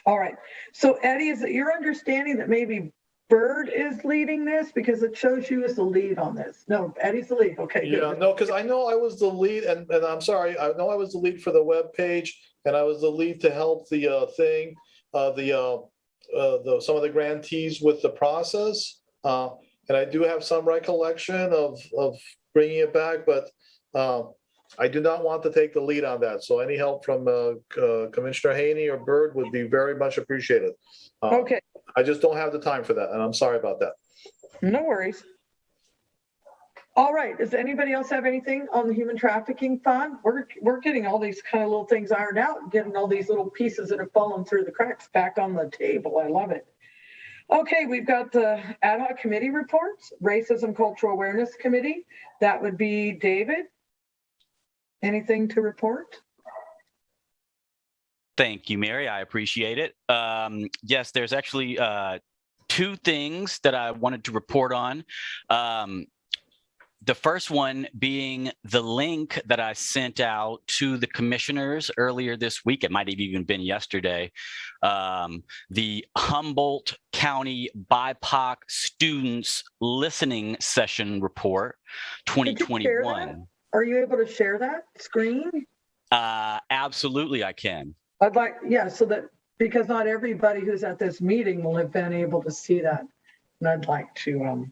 all right. So Eddie, is it your understanding that maybe Bird is leading this because it shows you as the lead on this? No, Eddie's the lead. Okay. Yeah, good. no, because I know I was the lead, and I'm sorry, I know I was the lead for the web page, and I was the lead to help the thing, some of the grantees with the process. And I do have some recollection of bringing it back, but I do not want to take the lead on that. So any help from Commissioner Haney or Bird would be very much appreciated. Okay. I just don't have the time for that, and I'm sorry about that. No worries. All right. Does anybody else have anything on the Human Trafficking Fund? We're getting all these kind of little things ironed out and getting all these little pieces that have fallen through the cracks back on the table. I love it. Okay, we've got the ad hoc committee reports, Racism Cultural Awareness Committee. That would be David. Anything to report? Thank you, Mary. I appreciate it. Yes, there's actually two things that I wanted to report on. The first one being the link that I sent out to the commissioners earlier this week. It might have even been yesterday. The Humboldt County Bypoc Students Listening Session Report Could you share 2021. that? Are you able to share that screen? Absolutely, I can. I'd like, yeah, so that, because not everybody who's at this meeting will have been able to see that. And I'd like to,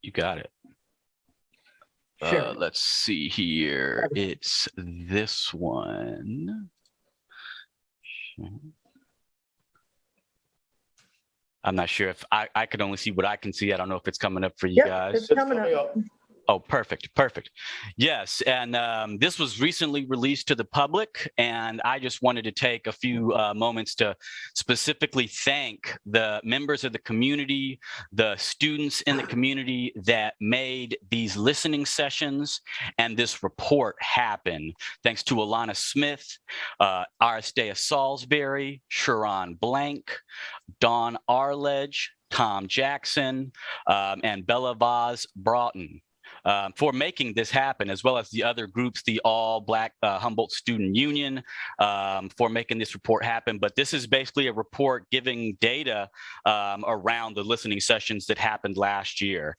You got it. Sure. Let's see here. It's this one. I'm not sure if I could only see what I can see. I don't know if it's coming up for you Yep, guys. it's coming up. Oh, perfect, perfect. Yes, and this was recently released to the public, and I just wanted to take a few moments to specifically thank the members of the community, the students in the community that made these listening sessions and this report happen. Thanks to Alana Smith, Aristea Salisbury, Sharon Blank, Dawn Arledge, Tom Jackson, and Bella Vaz Broughton. For making this happen, as well as the other groups, the All Black Humboldt Student Union, for making this report happen. But this is basically a report giving data around the listening sessions that happened last year.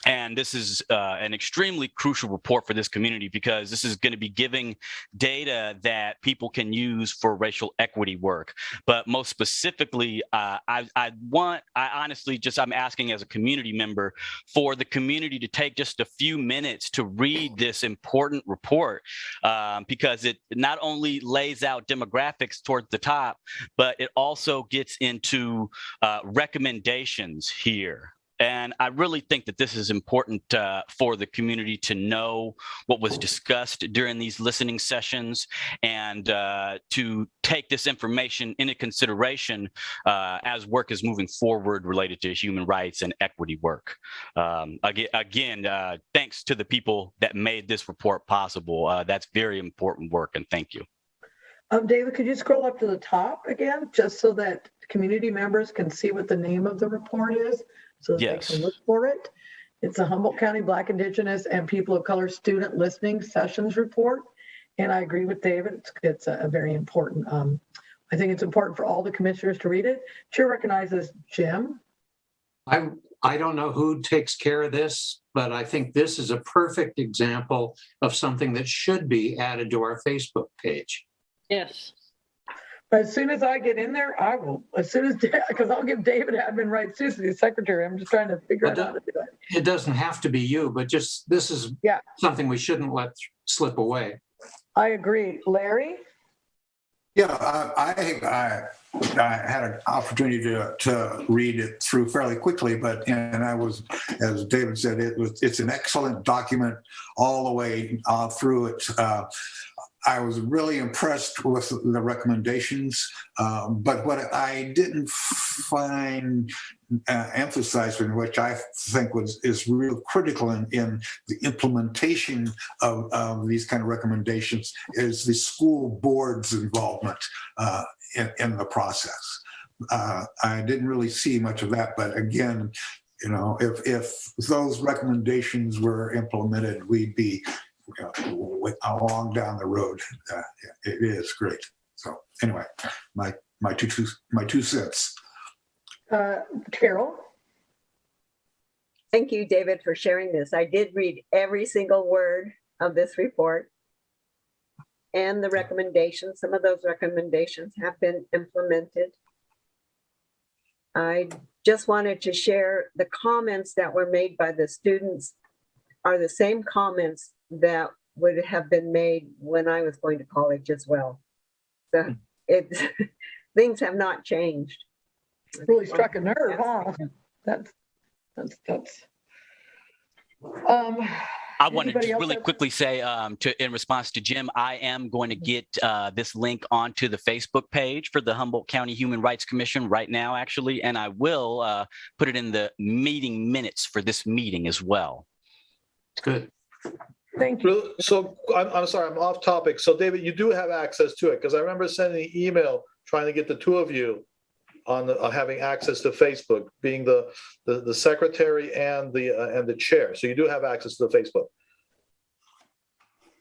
And this is an extremely crucial report for this community because this is going to be giving data that people can use for racial equity work. But most specifically, I'm asking as a community member for the community to take just a few minutes to read this important report because it not only lays out demographics towards the top, but it also gets into recommendations here. And I really think that this is important for the community to know what was discussed during these listening sessions and to take this information into consideration as work is moving forward related to human rights and equity work. Again, thanks to the people that made this report possible. That's very important work, and thank you. David, could you scroll up to the top again, just so that community members can see what the name of the report is? So that Yes. they can look for it. It's a Humboldt County Black, Indigenous, and People of Color Student Listening Sessions Report. And I agree with David. It's a very important, I think it's important for all the commissioners to read it. Chair recognizes Jim. I don't know who takes care of this, but I think this is a perfect example of something that should be added to our Facebook page. Yes. But as soon as I get in there, I will, because I'll give David admin rights too, the secretary. I'm just trying to figure out how to do it. It doesn't have to be you, but just, this is something we shouldn't let slip away. I agree. Larry? Yeah, I had an opportunity to read it through fairly quickly, and I was, as David said, it's an excellent document all the way through it. I was really impressed with the recommendations, but what I didn't find emphasized, which I think is real critical in the implementation of these kind of recommendations, is the school board's involvement in the process. I didn't really see much of that, but again, you know, if those recommendations were implemented, we'd be along down the road. It is great. So anyway, my two cents. Carol? Thank you, David, for sharing this. I did read every single word of this report and the recommendations. Some of those recommendations have been implemented. I just wanted to share the comments that were made by the students are the same comments that would have been made when I was going to college as well. So things have not changed. Really struck a nerve, huh? That's. I want to just really quickly say, in response to Jim, I am going to get this link onto the Facebook page for the Humboldt County Human Rights Commission right now, actually, and I will put it in the meeting minutes for this meeting as well. Good. Thank you. So I'm sorry, I'm off topic. So David, you do have access to it because I remember sending an email trying to get the two of you on having access to Facebook, being the secretary and the chair. So you do have access to the Facebook.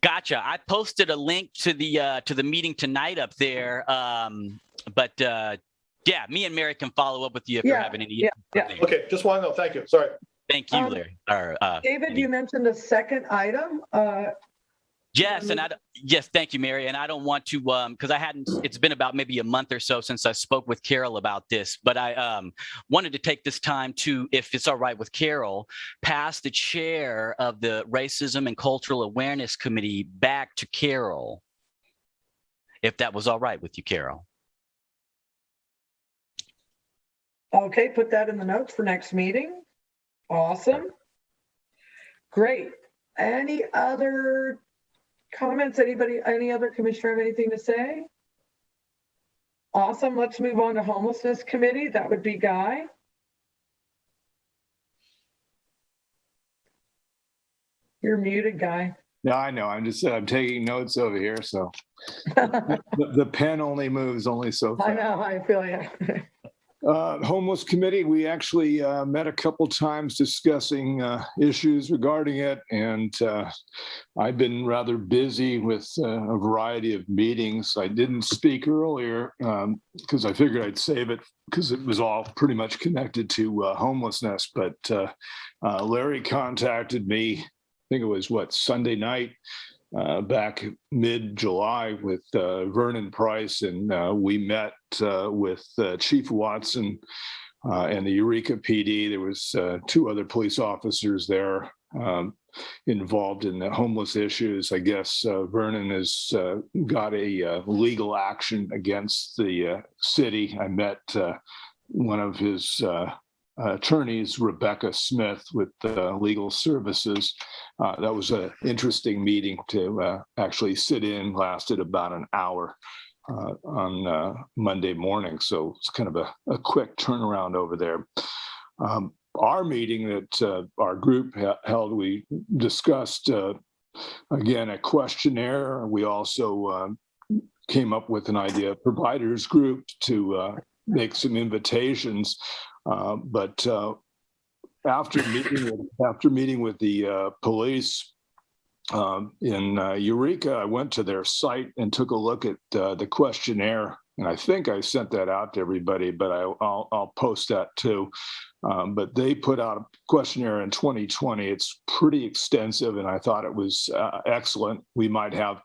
Gotcha. I posted a link to the meeting tonight up there. But yeah, me and Mary can follow up with you if you're having any. Yeah. Okay, just want to know. Thank you. Sorry. Thank you, Larry. David, you mentioned a second item. Yes, yes, thank you, Mary. And I don't want to, because it's been about maybe a month or so since I spoke with Carol about this, but I wanted to take this time to, if it's all right with Carol, pass the chair of the Racism and Cultural Awareness Committee back to Carol, if that was all right with you, Carol. Okay, put that in the notes for next meeting. Awesome. Great. Any other comments? Any other commissioner have anything to say? Awesome. Let's move on to Homelessness Committee. That would be Guy. You're muted, Guy. No, I know. I'm taking notes over here. So the pen only moves so fast. I know. I feel you. Homeless Committee, we actually met a couple times discussing issues regarding it, and I've been rather busy with a variety of meetings. I didn't speak earlier because I figured I'd save it because it was all pretty much connected to homelessness, but Larry contacted me, I think it was Sunday night, back mid-July with Vernon Price, and we met with Chief Watson and the Eureka PD. There was 2 other police officers there involved in the homeless issues. I guess Vernon has got a legal action against the city. I met one of his attorneys, Rebecca Smith, with Legal Services. That was an interesting meeting to actually sit in, lasted about an hour on Monday morning. So it's kind of a quick turnaround over there. Our meeting that our group held, we discussed, again, a questionnaire. We also came up with an idea, providers group, to make some invitations. But after meeting with the police in Eureka, I went to their site and took a look at the questionnaire, and I think I sent that out to everybody, but I'll post that too. But they put out a questionnaire in 2020. It's pretty extensive, and I thought it was excellent. We might have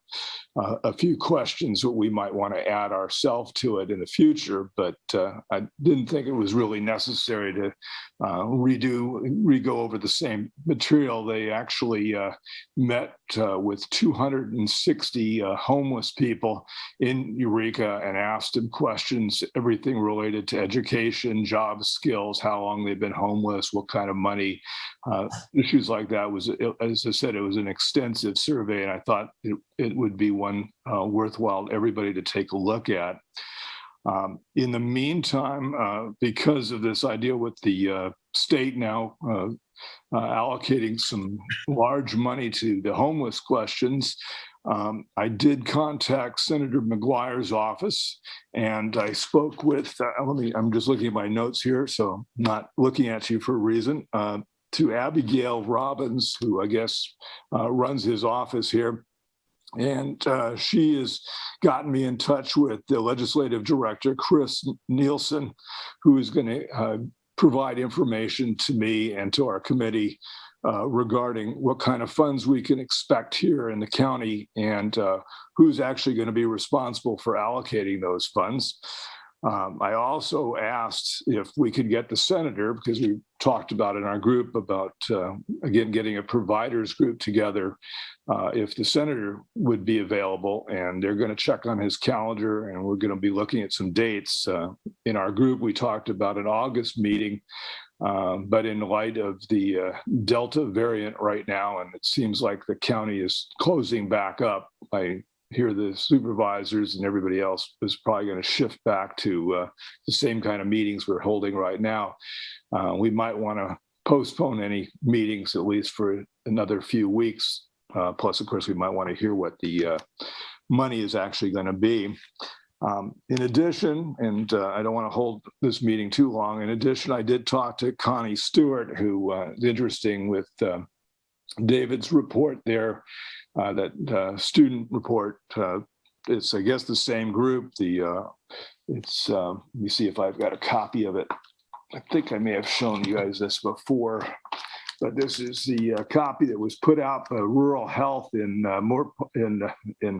a few questions that we might want to add ourselves to it in the future, but I didn't think it was really necessary to re-go over the same material. They actually met with 260 homeless people in Eureka and asked them questions, everything related to education, job skills, how long they've been homeless, what kind of money, issues like that. As I said, it was an extensive survey, and I thought it would be one worthwhile everybody to take a look at. In the meantime, because of this idea with the state now allocating some large money to the homeless questions, I did contact Senator McGuire's office, and I spoke with, I'm just looking at my notes here, so I'm not looking at you for a reason, to Abigail Robbins, who I guess runs his office here. And she has gotten me in touch with the legislative director, Chris Nielsen, who is going to provide information to me and to our committee regarding what kind of funds we can expect here in the county and who's actually going to be responsible for allocating those funds. I also asked if we could get the senator, because we talked about in our group about, again, getting a providers group together, if the senator would be available, and they're going to check on his calendar, and we're going to be looking at some dates. In our group, we talked about an August meeting, but in light of the Delta variant right now, and it seems like the county is closing back up, I hear the supervisors and everybody else is probably going to shift back to the same kind of meetings we're holding right now. We might want to postpone any meetings at least for another few weeks. Plus, of course, we might want to hear what the money is actually going to be. In addition, and I don't want to hold this meeting too long, in addition, I did talk to Connie Stewart, who is interesting with David's report there, that student report. It's, I guess, the same group. It's, let me see if I've got a copy of it. I think I may have shown you guys this before, but this is the copy that was put out by Rural Health in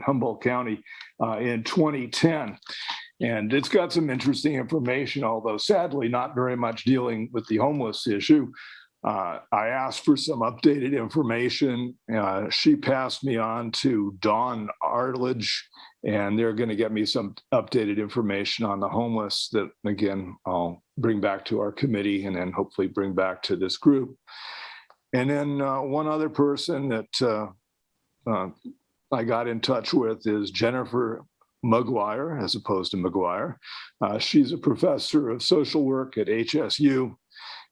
Humboldt County in 2010. And it's got some interesting information, although sadly not very much dealing with the homeless issue. I asked for some updated information. She passed me on to Dawn Arledge, and they're going to get me some updated information on the homeless that, again, I'll bring back to our committee and then hopefully bring back to this group. And then one other person that I got in touch with is Jennifer Maguire, as opposed to McGuire. She's a professor of social work at HSU,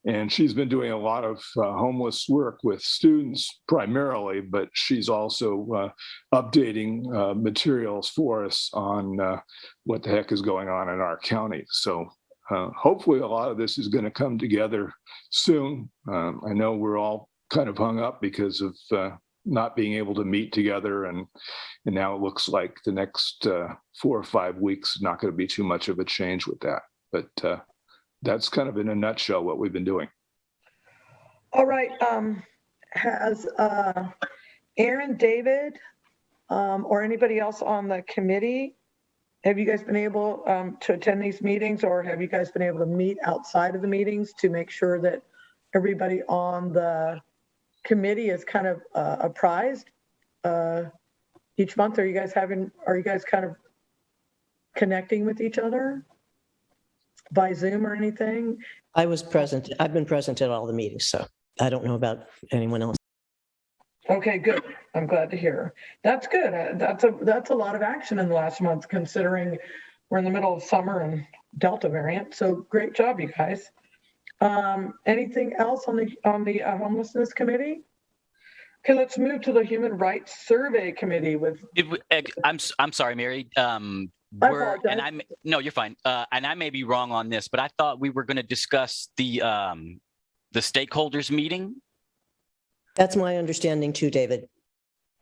and she's been doing a lot of homeless work with students primarily, but she's also updating materials for us on what the heck is going on in our county. So hopefully a lot of this is going to come together soon. I know we're all kind of hung up because of not being able to meet together, and now it looks like the next 4 or 5 weeks is not going to be too much of a change with that. But that's kind of in a nutshell what we've been doing. All right. Has Aaron, David, or anybody else on the committee, have you guys been able to attend these meetings, or have you guys been able to meet outside of the meetings to make sure that everybody on the committee is kind of apprised each month? Are you guys kind of connecting with each other by Zoom or anything? I was present. I've been present at all the meetings, so I don't know about anyone else. Okay, good. I'm glad to hear. That's good. That's a lot of action in the last month, considering we're in the middle of summer and Delta variant. So great job, you guys. Anything else on the Homelessness Committee? Okay, let's move to the Human Rights Survey Committee with. I'm sorry, Mary. No, you're fine. And I may be wrong on this, but I thought we were going to discuss the stakeholders meeting. That's my understanding too, David.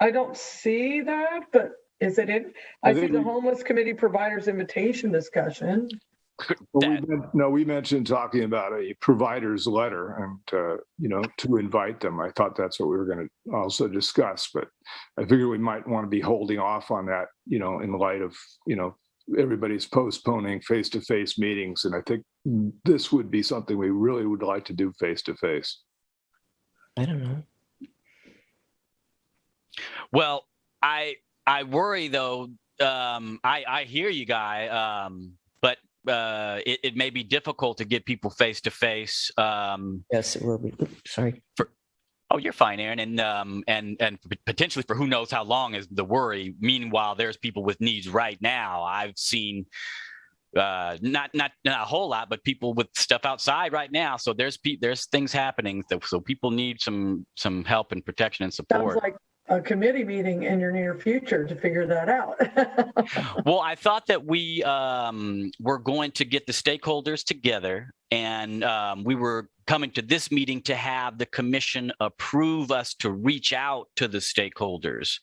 I don't see that, but is it in? I see the Homeless Committee Providers Invitation discussion. We mentioned talking about a provider's letter and, to invite them. I thought that's what we were going to also discuss, but I figured we might want to be holding off on that, in light of, everybody's postponing face-to-face meetings. And I think this would be something we really would like to do face-to-face. I don't know. Well, I worry though. I hear you, Guy. But it may be difficult to get people face to face. Yes, it will be. Sorry. You're fine, Aaron, and potentially for who knows how long is the worry. Meanwhile, there's people with needs right now. I've seen not a whole lot, but people with stuff outside right now. So there's things happening. So people need some help and protection and support. Sounds like a committee meeting in your near future to figure that out. Well, I thought that we were going to get the stakeholders together, and we were coming to this meeting to have the commission approve us to reach out to the stakeholders.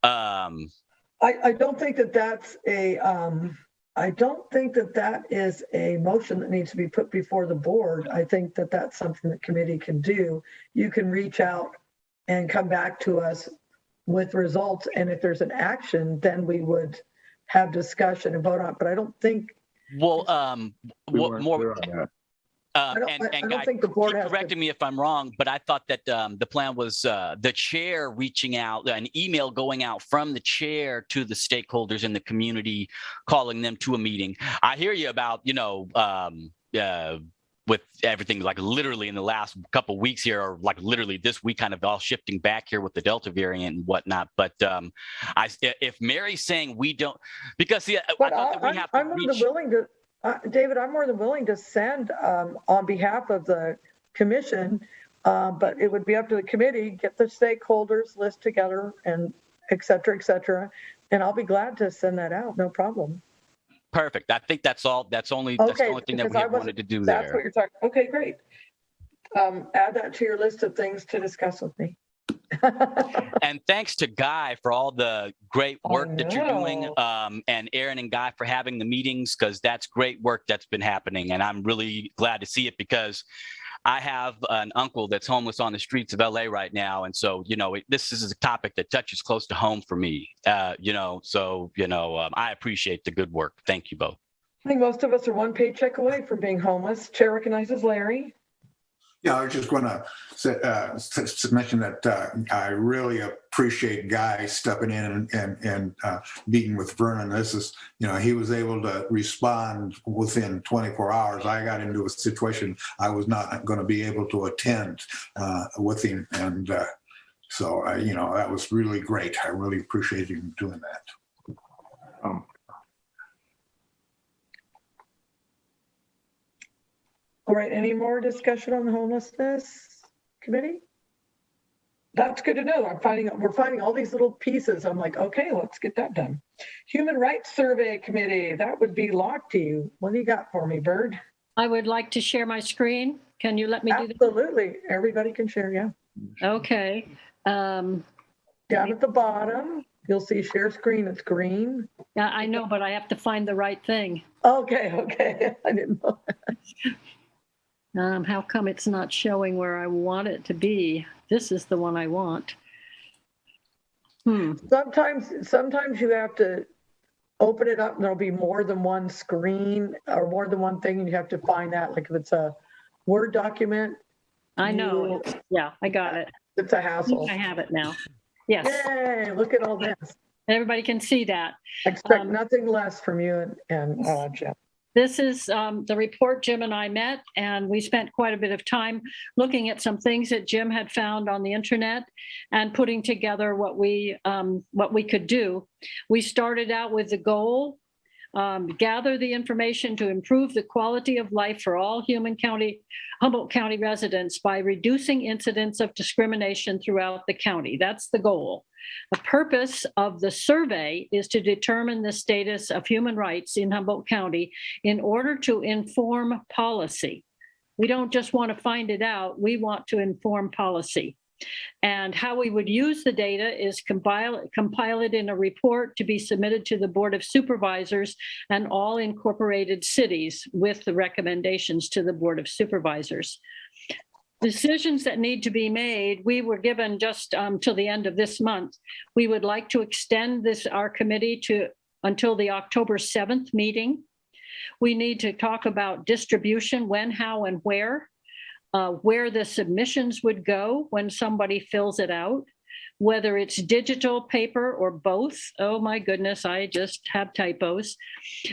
I don't think that that's I don't think that is a motion that needs to be put before the board. I think that that's something the committee can do. You can reach out and come back to us with results. And if there's an action, then we would have discussion and vote on it. But I don't think. Well, I don't think the board has correcting me if I'm wrong, but I thought that the plan was the chair reaching out, an email going out from the chair to the stakeholders in the community, calling them to a meeting. I hear you about, with everything like literally in the last couple of weeks here, or like literally this week, kind of all shifting back here with the Delta variant and whatnot. But if Mary's saying we don't, because I thought that we have to I'm more than willing to. David, I'm more than willing to send on behalf of the commission, but it would be up to the committee, get the stakeholders list together and et cetera, and I'll be glad to send that out. No problem. Perfect. I think that's all. That's the only thing that because we I had wasn't- wanted to do That's what there. you're talking. Okay, great. Add that to your list of things to discuss with me. And thanks to Guy for all the great work that you're doing, know. and Aaron and Guy for having the meetings, because that's great work that's been happening. And I'm really glad to see it, because I have an uncle that's homeless on the streets of LA right now. And so, this is a topic that touches close to home for me, I appreciate the good work. Thank you both. I think most of us are one paycheck away from being homeless. Chair recognizes Larry. Yeah, I was just going to mention that I really appreciate Guy stepping in and meeting with Vernon. This is, he was able to respond within 24 hours. I got into a situation I was not going to be able to attend with him. And so, that was really great. I really appreciate him doing that. All right, any more discussion on the homelessness committee? That's good to know. We're finding all these little pieces. I'm like, okay, let's get that done. Human Rights Survey Committee, that would be Locke to you. What do you got for me, Bird? I would like to share my screen. Can you let me do that? Absolutely. Everybody can share, yeah. Okay. Down at the bottom, you'll see share screen. It's green. Yeah, I know, but I have to find the right thing. Okay. I didn't know that. How come it's not showing where I want it to be? This is the one I want. Sometimes you have to open it up and there'll be more than one screen or more than one thing, and you have to find that. Like if it's a Word document. I know. Yeah, I got it. It's a hassle. I have it now. Yes. Yay, look at all this. Everybody can see that. Expect nothing less from you and Jim. This is the report Jim and I met, and we spent quite a bit of time looking at some things that Jim had found on the internet and putting together what we could do. We started out with the goal, gather the information to improve the quality of life for all Humboldt County residents by reducing incidents of discrimination throughout the county. That's the goal. The purpose of the survey is to determine the status of human rights in Humboldt County in order to inform policy. We don't just want to find it out, we want to inform policy. And how we would use the data is compile it in a report to be submitted to the Board of Supervisors and all incorporated cities with the recommendations to the Board of Supervisors. Decisions that need to be made, we were given just till the end of this month. We would like to extend our committee until the October 7th meeting. We need to talk about distribution, when, how, and where the submissions would go when somebody fills it out, whether it's digital, paper, or both. Oh my goodness, I just have typos.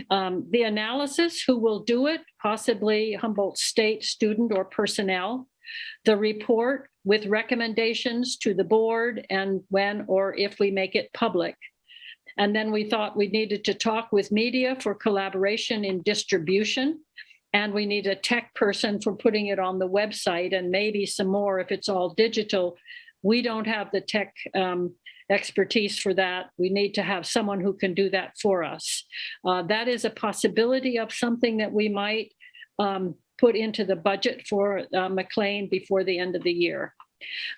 The analysis, who will do it, possibly Humboldt State student or personnel. The report with recommendations to the board and when or if we make it public. And then we thought we needed to talk with media for collaboration in distribution. And we need a tech person for putting it on the website and maybe some more if it's all digital. We don't have the tech expertise for that. We need to have someone who can do that for us. That is a possibility of something that we might put into the budget for McLean before the end of the year.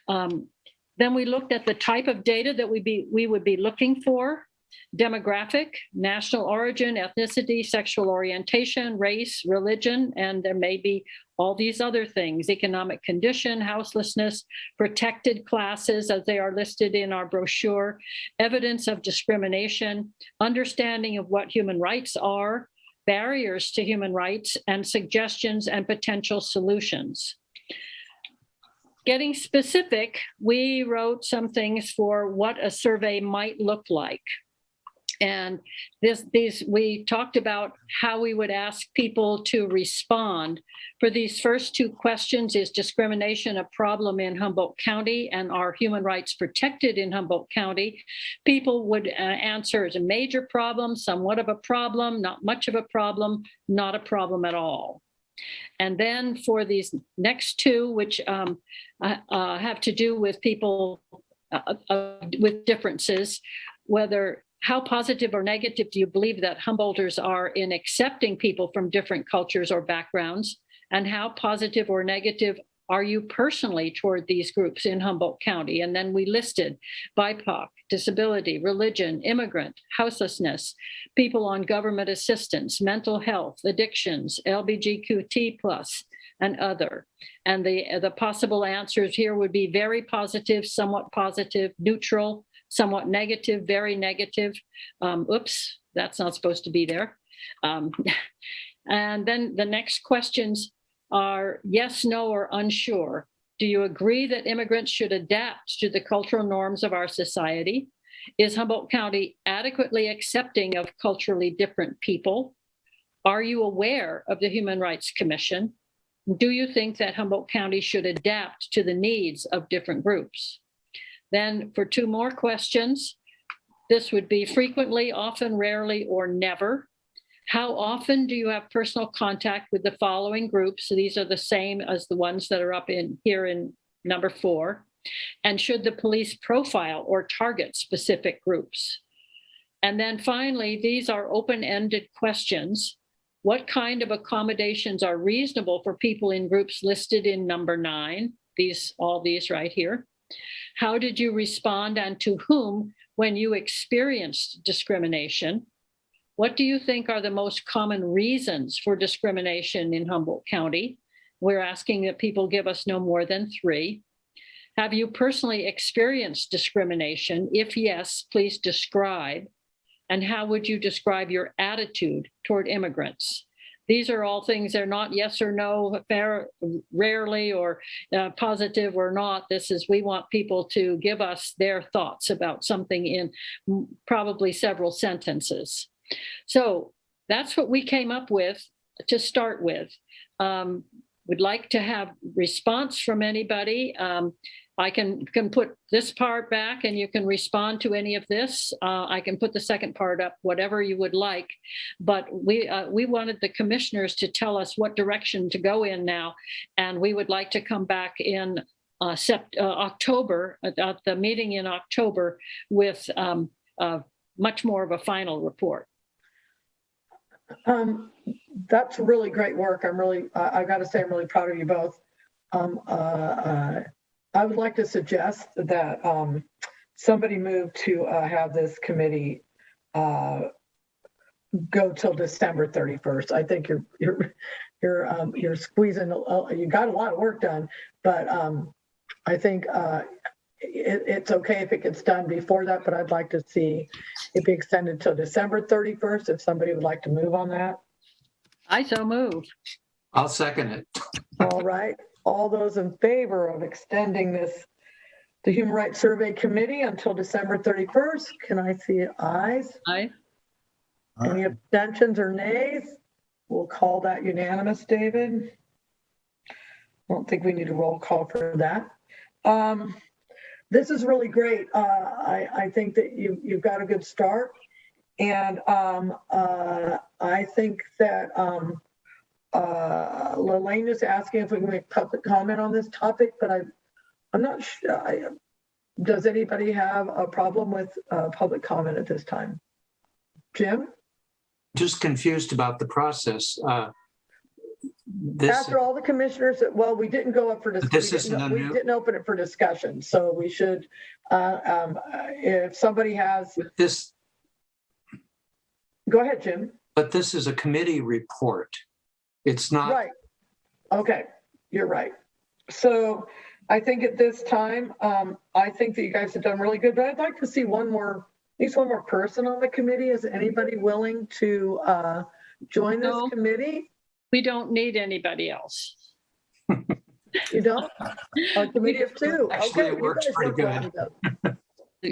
Then we looked at the type of data that we would be looking for: demographic, national origin, ethnicity, sexual orientation, race, religion, and there may be all these other things: economic condition, houselessness, protected classes as they are listed in our brochure, evidence of discrimination, understanding of what human rights are, barriers to human rights, and suggestions and potential solutions. Getting specific, we wrote some things for what a survey might look like. And we talked about how we would ask people to respond. For these first two questions, is discrimination a problem in Humboldt County and are human rights protected in Humboldt County? People would answer as a major problem, somewhat of a problem, not much of a problem, not a problem at all. And then for these next two, which have to do with people with differences, whether how positive or negative do you believe that Humboldters are in accepting people from different cultures or backgrounds? And how positive or negative are you personally toward these groups in Humboldt County? And then we listed BIPOC, disability, religion, immigrant, houselessness, people on government assistance, mental health, addictions, LGBTQ+, and other. And the possible answers here would be very positive, somewhat positive, neutral, somewhat negative, very negative. Oops, that's not supposed to be there. And then the next questions are yes, no, or unsure. Do you agree that immigrants should adapt to the cultural norms of our society? Is Humboldt County adequately accepting of culturally different people? Are you aware of the Human Rights Commission? Do you think that Humboldt County should adapt to the needs of different groups? Then for 2 more questions, this would be frequently, often, rarely, or never. How often do you have personal contact with the following groups? So these are the same as the ones that are up in here in number 4. And should the police profile or target specific groups? And then finally, these are open-ended questions. What kind of accommodations are reasonable for people in groups listed in number 9? All these right here. How did you respond and to whom when you experienced discrimination? What do you think are the most common reasons for discrimination in Humboldt County? We're asking that people give us no more than 3. Have you personally experienced discrimination? If yes, please describe. And how would you describe your attitude toward immigrants? These are all things, they're not yes or no, fair, rarely, or positive or not. This is, we want people to give us their thoughts about something in probably several sentences. So that's what we came up with to start with. We'd like to have response from anybody. I can put this part back and you can respond to any of this. I can put the second part up, whatever you would like. But we wanted the commissioners to tell us what direction to go in now. And we would like to come back in October, at the meeting in October, with much more of a final report. That's really great work. I got to say, I'm really proud of you both. I would like to suggest that somebody move to have this committee go till December 31st. I think you're squeezing. You got a lot of work done, but I think it's okay if it gets done before that. But I'd like to see it be extended till December 31st. If somebody would like to move on that, I so move. I'll second it. All right. All those in favor of extending the Human Rights Survey Committee until December 31st, can I see ayes? Aye. Any abstentions or nays? We'll call that unanimous, David. I don't think we need a roll call for that. This is really great. I think that you've got a good start. And I think that Lelaine is asking if we can make public comment on this topic, but I'm not sure. Does anybody have a problem with public comment at this time? Jim? Just confused about the process. After all the commissioners, well, we didn't go up for discussion. We didn't open it for discussion. So we should, if somebody has. This. Go ahead, Jim. But this is a committee report. It's not. Right. Okay, you're right. So I think at this time, I think that you guys have done really good, but I'd like to see at least one more person on the committee. Is anybody willing to join this committee? We don't need anybody else. You don't? A committee of 2. Actually, okay, it works pretty good.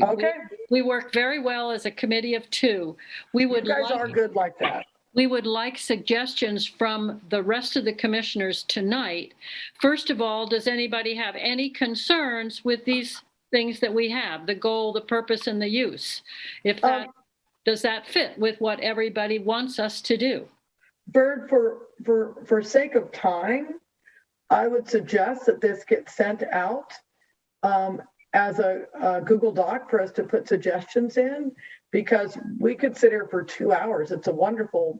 Okay. We work very well as a committee of 2. You guys are good like that. We would like suggestions from the rest of the commissioners tonight. First of all, does anybody have any concerns with these things that we have, the goal, the purpose, and the use? If that, does that fit with what everybody wants us to do? Bird, for sake of time, I would suggest that this gets sent out as a Google Doc for us to put suggestions in, because we could sit here for 2 hours. It's a wonderful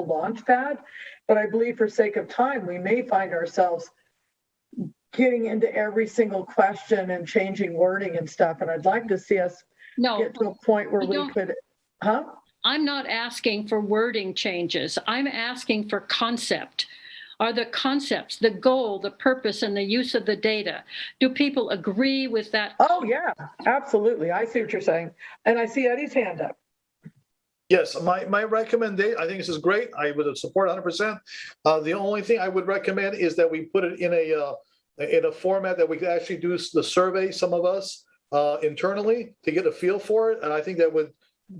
launch pad, but I believe for sake of time, we may find ourselves getting into every single question and changing wording and stuff. And I'd like to see us get to a point where we could, I'm not asking for wording changes. I'm asking for concept. Are the concepts, the goal, the purpose, and the use of the data, do people agree with that? Oh, yeah, absolutely. I see what you're saying. And I see Eddie's hand up. Yes, my recommendation, I think this is great. I would support 100%. The only thing I would recommend is that we put it in a format that we could actually do the survey, some of us internally, to get a feel for it. And I think that would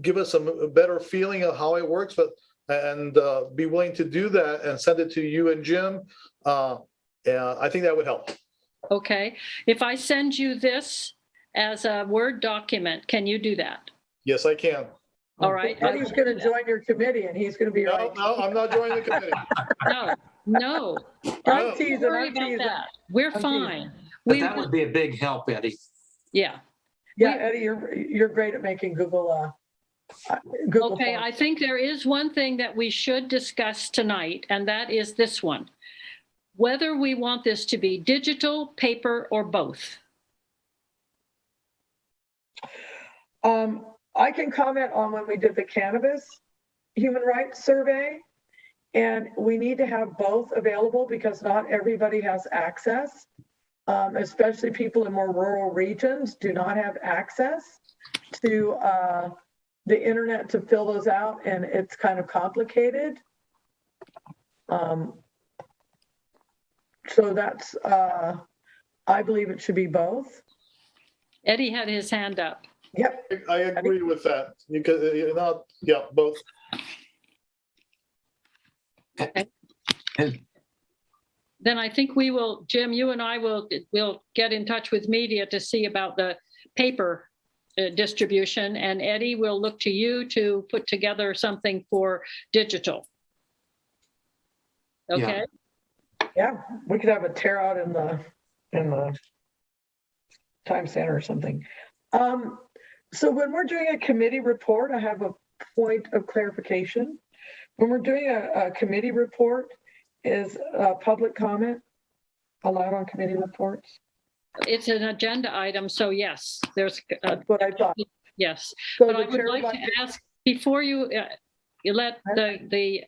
give us a better feeling of how it works, and be willing to do that and send it to you and Jim. I think that would help. Okay. If I send you this as a Word document, can you do that? Yes, I can. All right. Eddie's going to join your committee, and he's going to be right. No, I'm not joining the committee. No. I'm teasing. That. We're fine. But that would be a big help, Eddie. Yeah. Yeah, Eddie, you're great at making Google okay, I think there is one thing that we should discuss tonight, and that is this one. Whether we want this to be digital, paper, or both. I can comment on when we did the cannabis human rights survey, and we need to have both available because not everybody has access, especially people in more rural regions do not have access to the internet to fill those out, and it's kind of complicated. So that's, I believe it should be both. Eddie had his hand up. Yep. I agree with that. Both. Then I think we will, Jim, you and I will get in touch with media to see about the paper distribution, and Eddie will look to you to put together something for digital. Okay. Yeah, we could have a tear out in the Time Center or something. So when we're doing a committee report, I have a point of clarification. When we're doing a committee report, is public comment allowed on committee reports? It's an agenda item, so yes, there's. That's what I thought. Yes, so but I would like to ask before you let the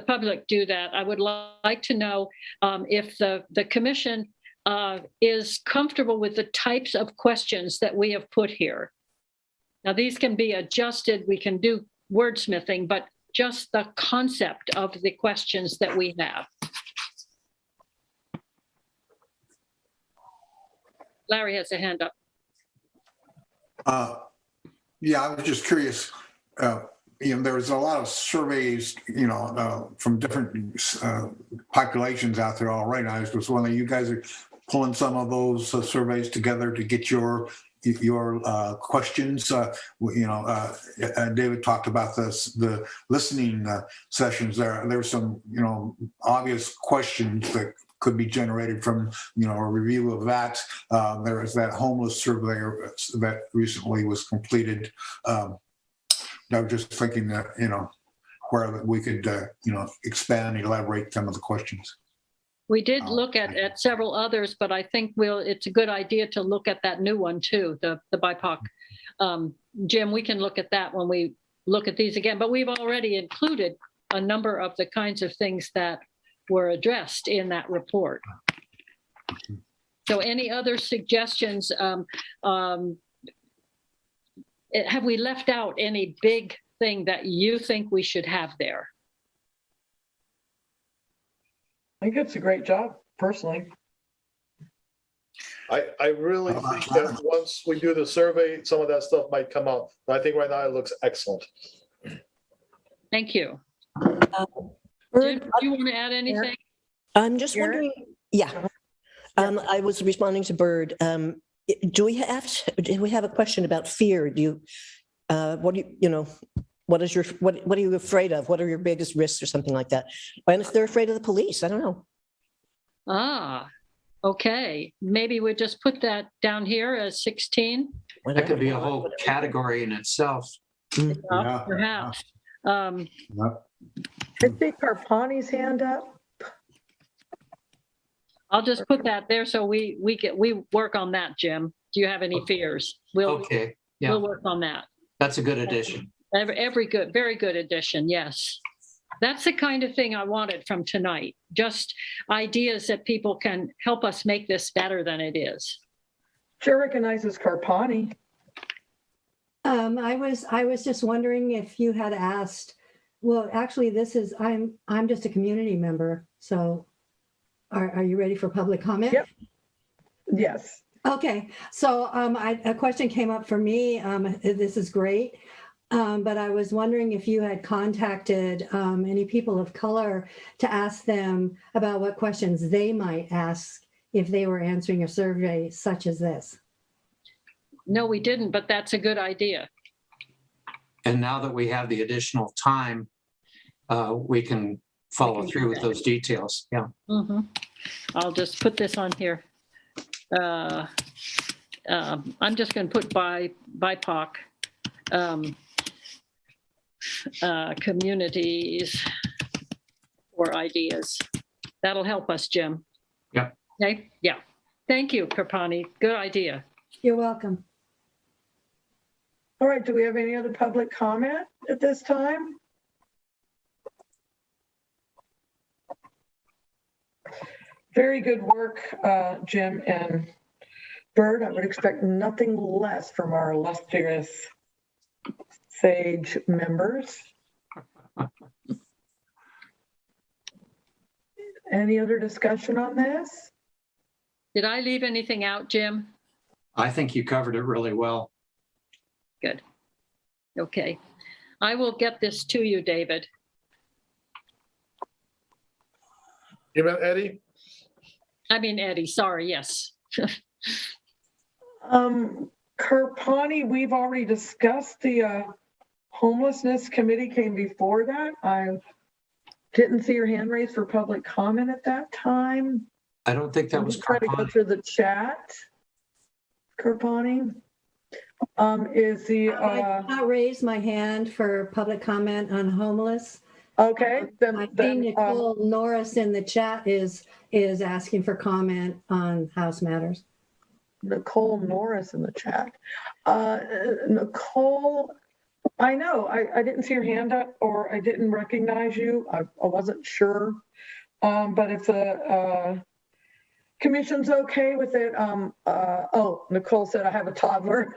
public do that. I would like to know if the commission is comfortable with the types of questions that we have put here. Now, these can be adjusted. We can do wordsmithing, but just the concept of the questions that we have. Larry has a hand up. Yeah, I was just curious. There was a lot of surveys, from different populations out there already. I was just wondering, you guys are pulling some of those surveys together to get your questions. David talked about the listening sessions. There's some obvious questions that could be generated from a review of that. There was that homeless survey that recently was completed. I was just thinking that where we could expand, elaborate some of the questions. We did look at several others, but I think it's a good idea to look at that new one too, the BIPOC. Jim, we can look at that when we look at these again, but we've already included a number of the kinds of things that were addressed in that report. So any other suggestions? Have we left out any big thing that you think we should have there? I think it's a great job, personally. I really think that once we do the survey, some of that stuff might come out. But I think right now it looks excellent. Thank you. Jim, do you want to add anything? I'm just wondering, I was responding to Bird. Do we have a question about fear? What are you afraid of? What are your biggest risks or something like that? And if they're afraid of the police, I don't know. Okay, maybe we just put that down here as 16, That could be a whole category in itself. Yeah. perhaps. Yeah. I see Carpani's hand up. I'll just put that there so we work on that, Jim. Do you have any fears? Okay, yeah, We'll work on that. that's a good addition. Very good addition, yes. That's the kind of thing I wanted from tonight, just ideas that people can help us make this better than it is. Chair recognizes Carpani. I was just wondering if you had asked, well, actually, I'm just a community member, so are you ready for public comment? Yep. Yes. Okay, so a question came up for me. This is great. But I was wondering if you had contacted any people of color to ask them about what questions they might ask if they were answering a survey such as this. No, we didn't, but that's a good idea. And now that we have the additional time, we can follow through with those details. Yeah. Mm-hmm. I'll just put this on here. I'm just going to put BIPOC communities or ideas. That'll help us, Jim. Yeah. Okay. Yeah. Thank you, Karpani. Good idea. You're welcome. All right, do we have any other public comment at this time? Very good work, Jim and Bird. I would expect nothing less from our illustrious SAGE members. Any other discussion on this? Did I leave anything out, Jim? I think you covered it really well. Good. Okay. I will get this to you, David. You meant Eddie? I mean, Eddie, sorry, yes. Karpani, we've already discussed the Homelessness Committee came before that. I didn't see your hand raised for public comment at that time. I don't think that I'm was just trying to go Carpani. through the chat. Karpani. Is the I did not raise my hand for public comment on homeless. okay? I think Nicole Norris in the chat is asking for comment on House matters. Nicole Norris in the chat. Nicole, I know I didn't see your hand up or I didn't recognize you. I wasn't sure. But if the commission's okay with it, oh, Nicole said I have a toddler.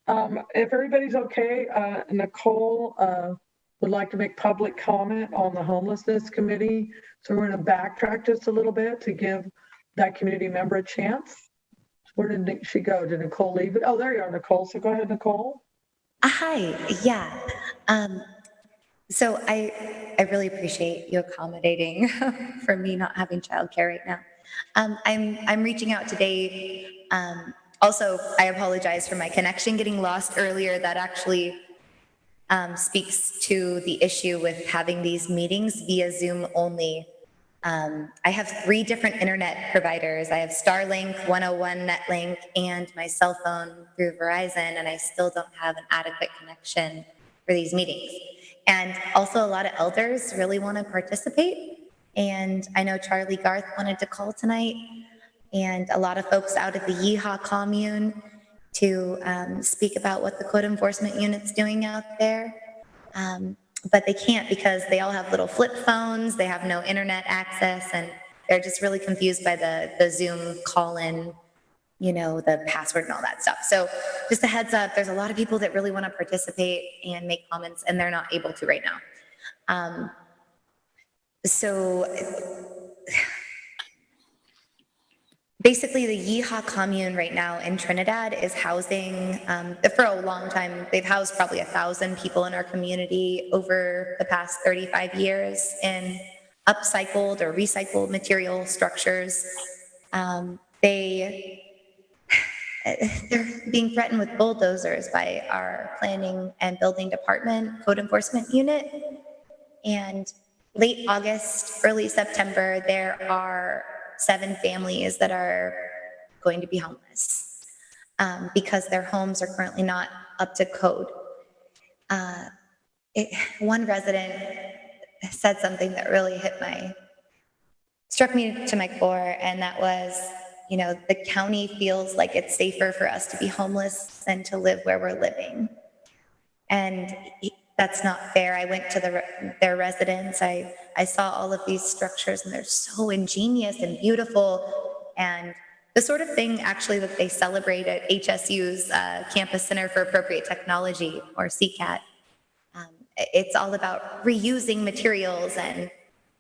If everybody's okay, Nicole would like to make public comment on the Homelessness Committee. So we're going to backtrack just a little bit to give that community member a chance. Where did she go? Did Nicole leave it? Oh, there you are, Nicole. So go ahead, Nicole. Hi, yeah. So I really appreciate you accommodating for me not having childcare right now. I'm reaching out today. Also, I apologize for my connection getting lost earlier. That actually speaks to the issue with having these meetings via Zoom only. I have 3 different internet providers. I have Starlink, 101 Netlink, and my cell phone through Verizon, and I still don't have an adequate connection for these meetings. And also a lot of elders really want to participate. And I know Charlie Garth wanted to call tonight, and a lot of folks out at the Yeehaw commune to speak about what the code enforcement unit's doing out there. But they can't because they all have little flip phones, they have no internet access, and they're just really confused by the Zoom call-in, you know, the password and all that stuff. So just a heads up, there's a lot of people that really want to participate and make comments, and they're not able to right now. So basically the Yeehaw commune right now in Trinidad is housing, for a long time, they've housed probably 1,000 people in our community over the past 35 years in upcycled or recycled material structures. They're being threatened with bulldozers by our planning and building department code enforcement unit. And late August, early September, there are 7 families that are going to be homeless because their homes are currently not up to code. One resident said something that really struck me to my core, and that was, you know, the county feels like it's safer for us to be homeless than to live where we're living. And that's not fair. I went to their residence. I saw all of these structures, and they're so ingenious and beautiful, and the sort of thing actually that they celebrate at HSU's Campus Center for Appropriate Technology, or CCAT. It's all about reusing materials and, you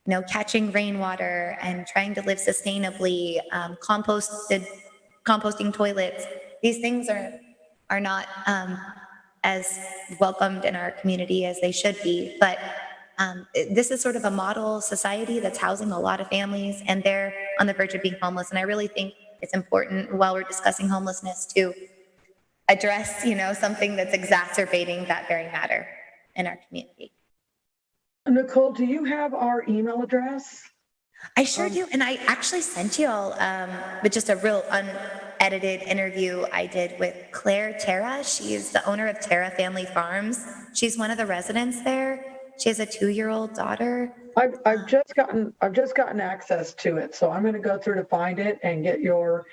know, catching rainwater and trying to live sustainably, composting toilets. These things are not as welcomed in our community as they should be, but this is sort of a model society that's housing a lot of families, and they're on the verge of being homeless. And I really think it's important, while we're discussing homelessness, to address, you know, something that's exacerbating that very matter in our community. Nicole, do you have our email address? I sure do. And I actually sent you all with just a real unedited interview I did with Claire Terra. She is the owner of Terra Family Farms. She's one of the residents there. She has a 2-year-old daughter. I've just gotten access to it, so I'm going to go through to find it and get your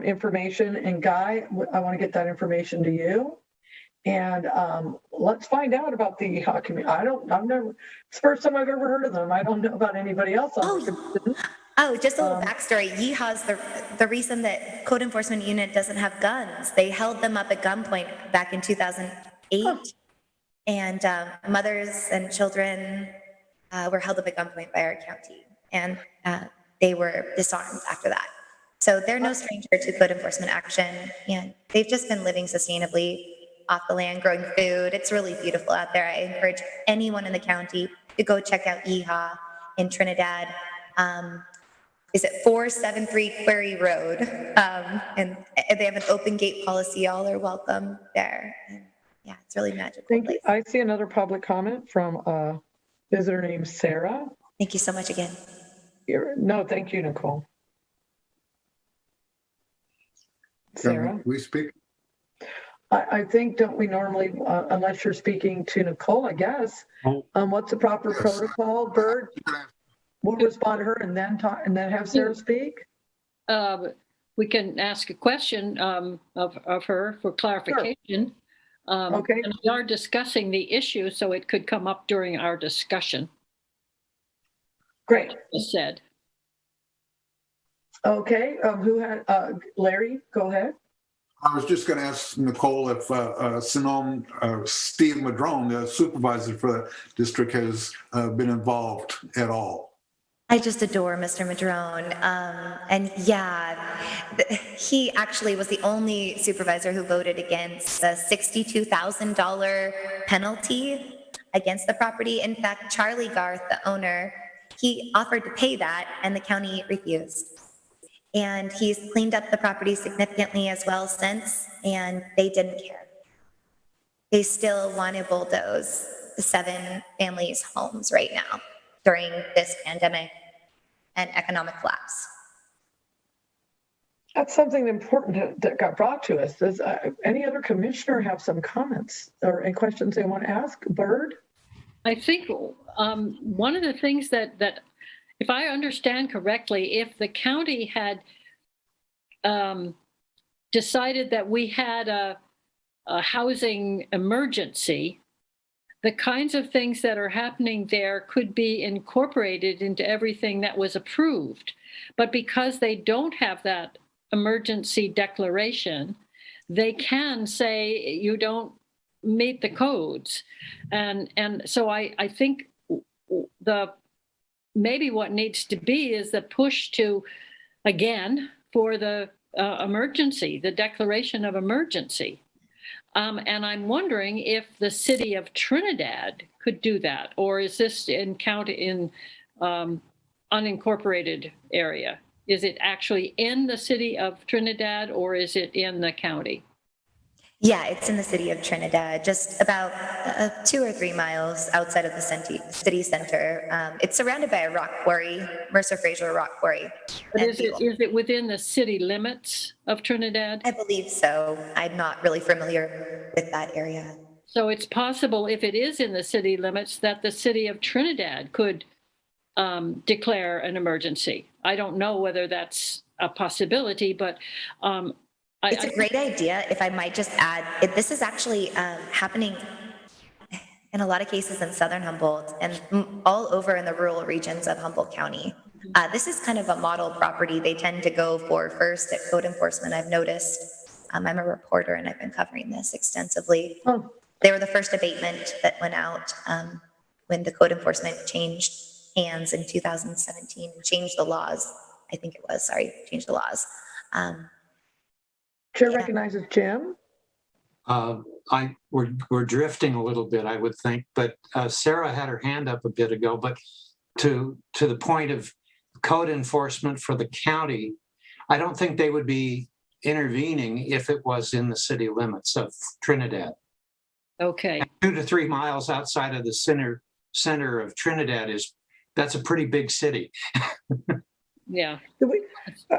information. And Guy, I want to get that information to you. And let's find out about the EHA community. It's the first time I've ever heard of them. I don't know about anybody else. Just a little backstory. Yeehaws, the reason that Code Enforcement Unit doesn't have guns. They held them up at gunpoint back in 2008. And mothers and children were held up at gunpoint by our county. And they were disarmed after that. So they're no stranger to code enforcement action. And they've just been living sustainably off the land, growing food. It's really beautiful out there. I encourage anyone in the county to go check out EHA in Trinidad. Is it 473 Quarry Road? And they have an open gate policy. All are welcome there. And yeah, it's really magical. Thank you. I see another public comment from a visitor named Sarah. Thank you so much again. No, thank you, Nicole. Sarah? Can we speak? I think, don't we normally, unless you're speaking to Nicole, I guess, what's the proper protocol? Bird, we'll respond to her and then talk, and then have Sarah speak? We can ask a question of her for clarification. Sure. Okay. And we are discussing the issue, so it could come up during our discussion. Great. As said. Okay, who had, Larry, go ahead. I was just going to ask Nicole if Steve Madrone, the supervisor for the district, has been involved at all. I just adore Mr. Madrone. And yeah, he actually was the only supervisor who voted against the $62,000 penalty against the property. In fact, Charlie Garth, the owner, he offered to pay that and the county refused. And he's cleaned up the property significantly as well since, and they didn't care. They still want to bulldoze the 7 families' homes right now during this pandemic and economic collapse. That's something important that got brought to us. Does any other commissioner have some comments or any questions they want to ask? Bird? I think one of the things that if I understand correctly, if the county had decided that we had a housing emergency, the kinds of things that are happening there could be incorporated into everything that was approved. But because they don't have that emergency declaration, they can say you don't meet the codes. And so I think maybe what needs to be is the push to, again, for the emergency, the declaration of emergency. And I'm wondering if the city of Trinidad could do that, or is this in unincorporated area? Is it actually in the city of Trinidad, or is it in the county? Yeah, it's in the city of Trinidad, just about 2 or 3 miles outside of the city center. It's surrounded by a rock quarry, Mercer Fraser rock quarry. But And is it within the city limits of Trinidad? I believe so. I'm not really familiar with that area. So it's possible, if it is in the city limits, that the city of Trinidad could declare an emergency. I don't know whether that's a possibility, but it's a great idea. If I might just add, this is actually happening in a lot of cases in southern Humboldt and all over in the rural regions of Humboldt County. This is kind of a model property they tend to go for first at code enforcement, I've noticed. I'm a reporter and I've been covering this extensively. Oh. They were the first abatement that went out when the code enforcement changed hands in 2017 and changed the laws. I think it was, changed the laws. Chair recognizes Jim. We're drifting a little bit, I would think, but Sarah had her hand up a bit ago, but to the point of code enforcement for the county, I don't think they would be intervening if it was in the city limits of Trinidad. Okay. And 2 to 3 miles outside of the center of Trinidad that's a pretty big city. Yeah.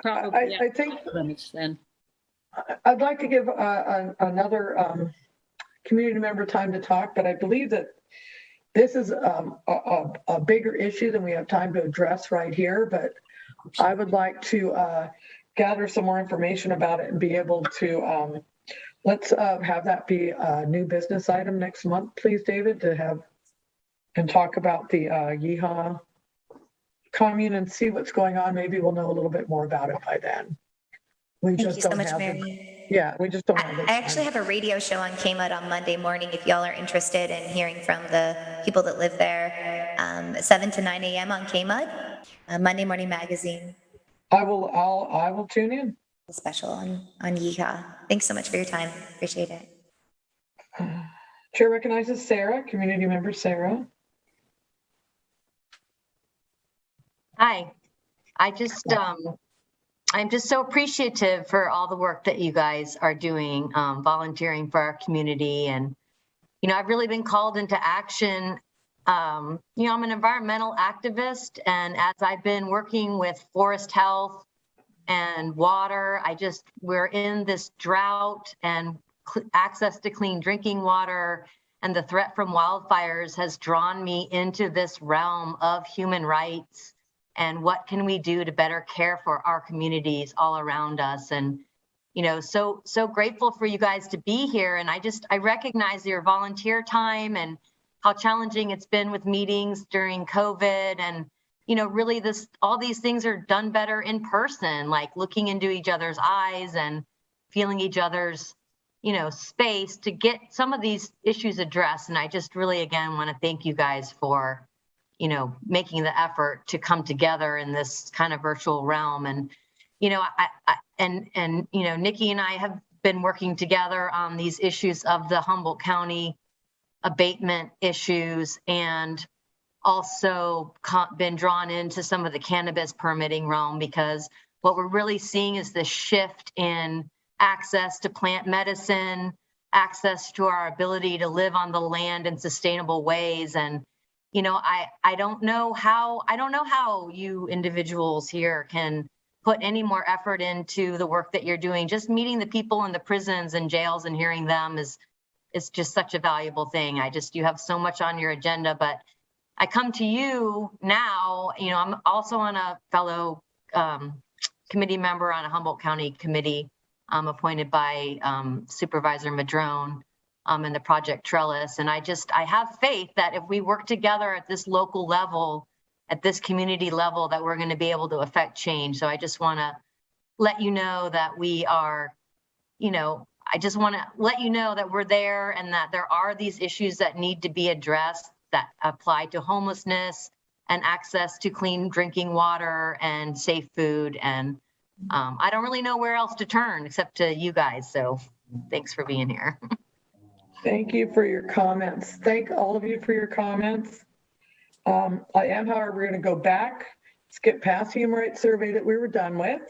I think limits then. I'd like to give another community member time to talk, but I believe that this is a bigger issue than we have time to address right here. But I would like to gather some more information about it and be able to let's have that be a new business item next month, please, David, to have and talk about the Yeehaw commune and see what's going on. Maybe we'll know a little bit more about it by then. Thank you so much, Mary. We just don't have I actually have a radio show on KMUD on Monday morning if y'all are interested in hearing from the people that live there. 7 to 9 a.m. on KMUD, Monday Morning Magazine. I will tune in. Special on Yeehaw. Thanks so much for your time. Appreciate it. Chair recognizes Sarah, community member Sarah. Hi, I'm just so appreciative for all the work that you guys are doing, volunteering for our community. And, I've really been called into action. I'm an environmental activist, and as I've been working with forest health and water, we're in this drought, and access to clean drinking water and the threat from wildfires has drawn me into this realm of human rights. And what can we do to better care for our communities all around us? And, so grateful for you guys to be here. And I recognize your volunteer time and how challenging it's been with meetings during COVID. And, really all these things are done better in person, like looking into each other's eyes and feeling each other's, space to get some of these issues addressed. And I just really, again, want to thank you guys for making the effort to come together in this kind of virtual realm. And, Nikki and I have been working together on these issues of the Humboldt County abatement issues, and also been drawn into some of the cannabis permitting realm, because what we're really seeing is the shift in access to plant medicine, access to our ability to live on the land in sustainable ways. And I don't know how you individuals here can put any more effort into the work that you're doing. Just meeting the people in the prisons and jails and hearing them is just such a valuable thing. You have so much on your agenda, but I come to you now, I'm also on a fellow committee member on a Humboldt County committee appointed by Supervisor Madrone. In the Project Trellis. And I have faith that if we work together at this local level, at this community level, that we're going to be able to affect change. So I just want to let you know that we are, I just want to let you know that we're there, and that there are these issues that need to be addressed that apply to homelessness and access to clean drinking water and safe food. And I don't really know where else to turn except to you guys. So thanks for being here. Thank you for your comments. Thank all of you for your comments. However, we're going to go back, skip past the human rights survey that we were done with,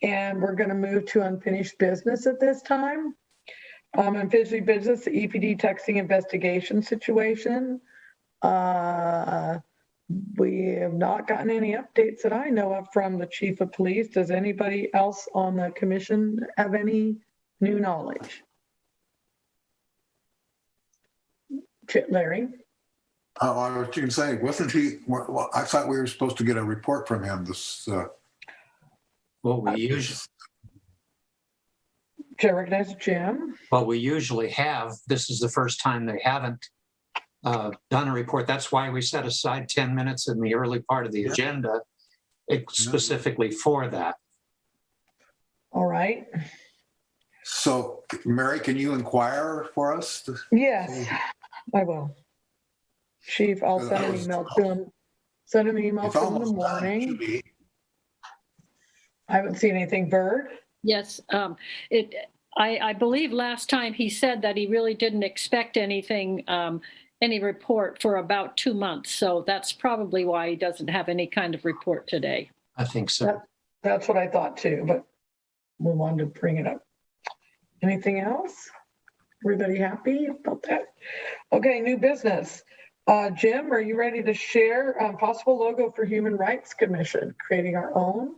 and we're going to move to unfinished business at this time. Unfinished business, the EPD texting investigation situation. We have not gotten any updates that I know of from the chief of police. Does anybody else on the commission have any new knowledge? Larry? Oh, I was going to say, wasn't he, well, I thought we were supposed to get a report from him this. Well, we usually, Chair recognizes Jim. well, we usually have. This is the first time they haven't done a report. That's why we set aside 10 minutes in the early part of the agenda specifically for that. All right. So, Mary, can you inquire for us? Yes, I will. Chief, I'll send an email to him. Send an email to him in the morning. I haven't seen anything, Bird. Yes, I believe last time he said that he really didn't expect anything, any report for about 2 months. So that's probably why he doesn't have any kind of report today. I think so. That's what I thought too, but we wanted to bring it up. Anything else? Everybody happy about that? Okay, new business. Jim, are you ready to share possible logo for Human Rights Commission, creating our own?